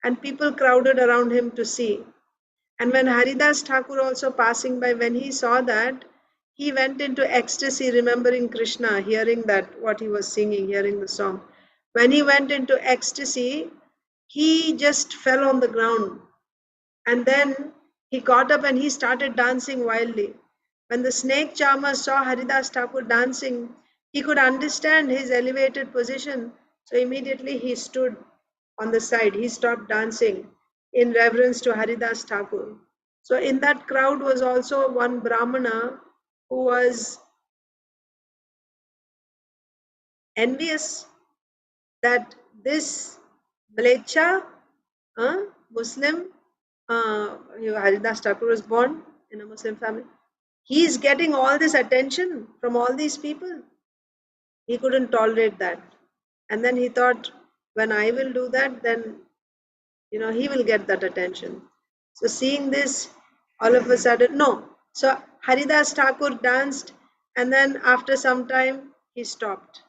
and people crowded around him to see. And when Haridas Thakur also passing by, when he saw that, he went into ecstasy, remembering Krishna, hearing that what he was singing, hearing the song. When he went into ecstasy, he just fell on the ground. And then he got up and he started dancing wildly. When the snake charmer saw Haridas Thakur dancing, he could understand his elevated position. So immediately he stood on the side. He stopped dancing in reverence to Haridas Thakur. So in that crowd was also one Brahmana who was envious that this Mlecha, Muslim, Haridas Thakur was born in a Muslim family. He is getting all this attention from all these people. He couldn't tolerate that. And then he thought, when I will do that, then he will get that attention. So seeing this, all of a sudden, no. So Haridas Thakur danced, and then after some time, he stopped.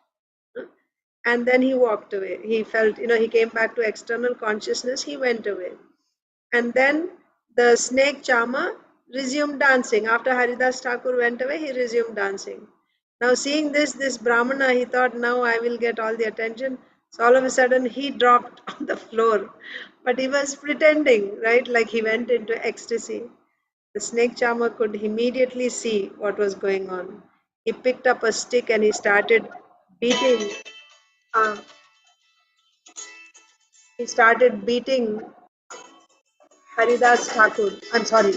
And then he walked away. He felt, he came back to external consciousness, he went away. And then the snake charmer resumed dancing. After Haridas Thakur went away, he resumed dancing. Now seeing this Brahmana, he thought, now I will get all the attention. So all of a sudden he dropped on the floor. But he was pretending, right? Like he went into ecstasy. The snake charmer could immediately see what was going on. He picked up a stick and he started beating. He started beating Haridas Thakur. I'm sorry.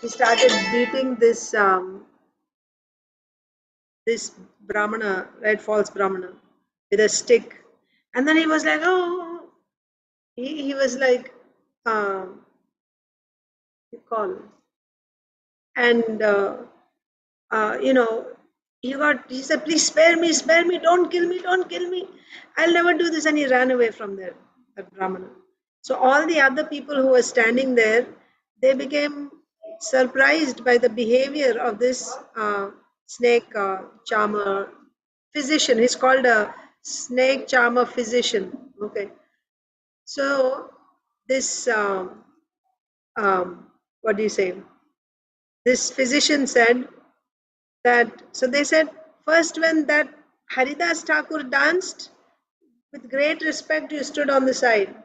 He started beating this this Brahmana, right, false Brahmana, with a stick. And then he was like, oh, he was like, you call. And, he said, please spare me, don't kill me. I'll never do this. And he ran away from there, that Brahmana. So all the other people who were standing there, they became surprised by the behavior of this snake charmer physician. He's called a snake charmer physician. Okay. So this, what do you say? This physician said that, so they said, first when that Haridas Thakur danced, with great respect you stood on the side.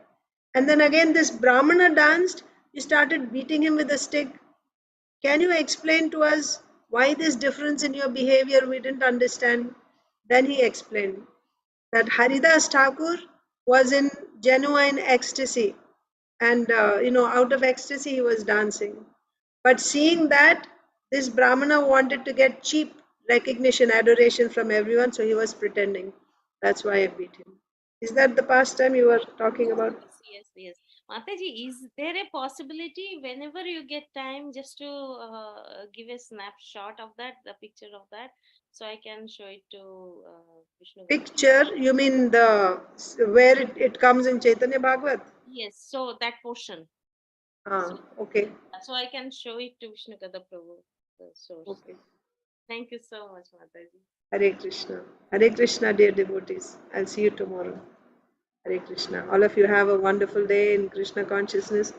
And then again this Brahmana danced, you started beating him with a stick. Can you explain to us why this difference in your behavior? We didn't understand. Then he explained that Haridas Thakur was in genuine ecstasy, and out of ecstasy he was dancing. But seeing that, this Brahmana wanted to get cheap recognition, adoration from everyone, so he was pretending. That's why I beat him. Is that the pastime you were talking about? Yes. Mataji, is there a possibility whenever you get time just to give a snapshot of that, the picture of that, so I can show it to Vishnu? Picture, you mean the where it comes in Chaitanya Bhagavat? Yes, so that portion. Okay. So I can show it to Vishnu Kada Prabhu, the source. Okay. Thank you so much, Mataji. Hare Krishna. Hare Krishna, dear devotees. I'll see you tomorrow. Hare Krishna. All of you have a wonderful day in Krishna consciousness.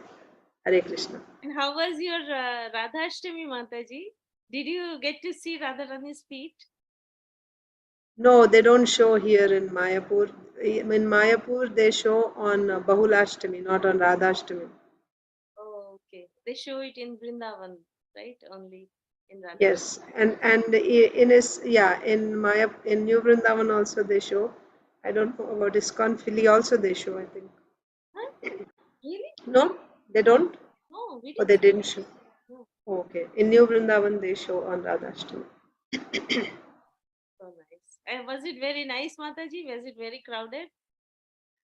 Hare Krishna. And how was your Radhashtami, Mataji? Did you get to see Radharani's feet? No, they don't show here in Mayapur. In Mayapur, they show on Bahulashtami, not on Radhashtami. Oh, okay. They show it in Vrindavan, right? Only in Radha. Yes, and in his in New Vrindavan also they show. I don't know about ISKCON Philly also they show. I think. Huh? Really? No, they don't. No, we Or didn't. they didn't show. No. Okay, in New Vrindavan they show on Radhashtami. So nice. And was it very nice, Mataji? Was it very crowded?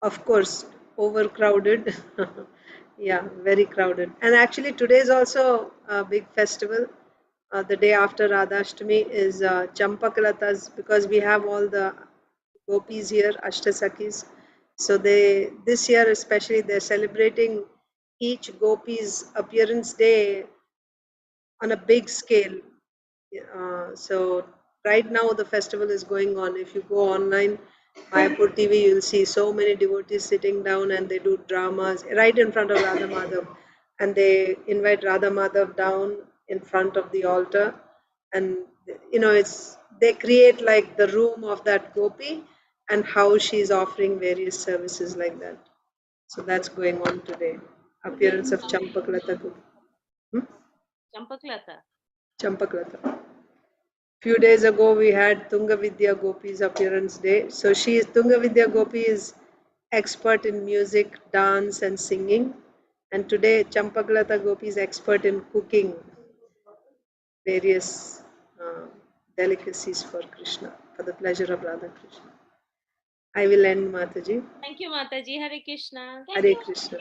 Of course, overcrowded. Yeah, very crowded. And actually, today is also a big festival. The day after Radhashtami is Champakalata's, because we have all the gopis here, Ashtasakis. So this year especially, they're celebrating each gopi's appearance day on a big scale. So right now the festival is going on. If you go online, Mayapur TV, you'll see so many devotees sitting down and they do dramas right in front of Radha Madhav. And they invite Radha Madhav down in front of the altar. And, they create like the room of that gopi and how she's offering various services like that. So that's going on today. Appearance of Champaklata gopi. Champaklata. Champaklata. Few days ago we had Tunga Vidya Gopi's appearance day. So Tunga Vidya Gopi is expert in music, dance and singing. And today Champaklata Gopi is expert in cooking various delicacies for Krishna, for the pleasure of Radha Krishna. I will end, Mataji. Thank you, Mataji. Hare Krishna. Hare Krishna.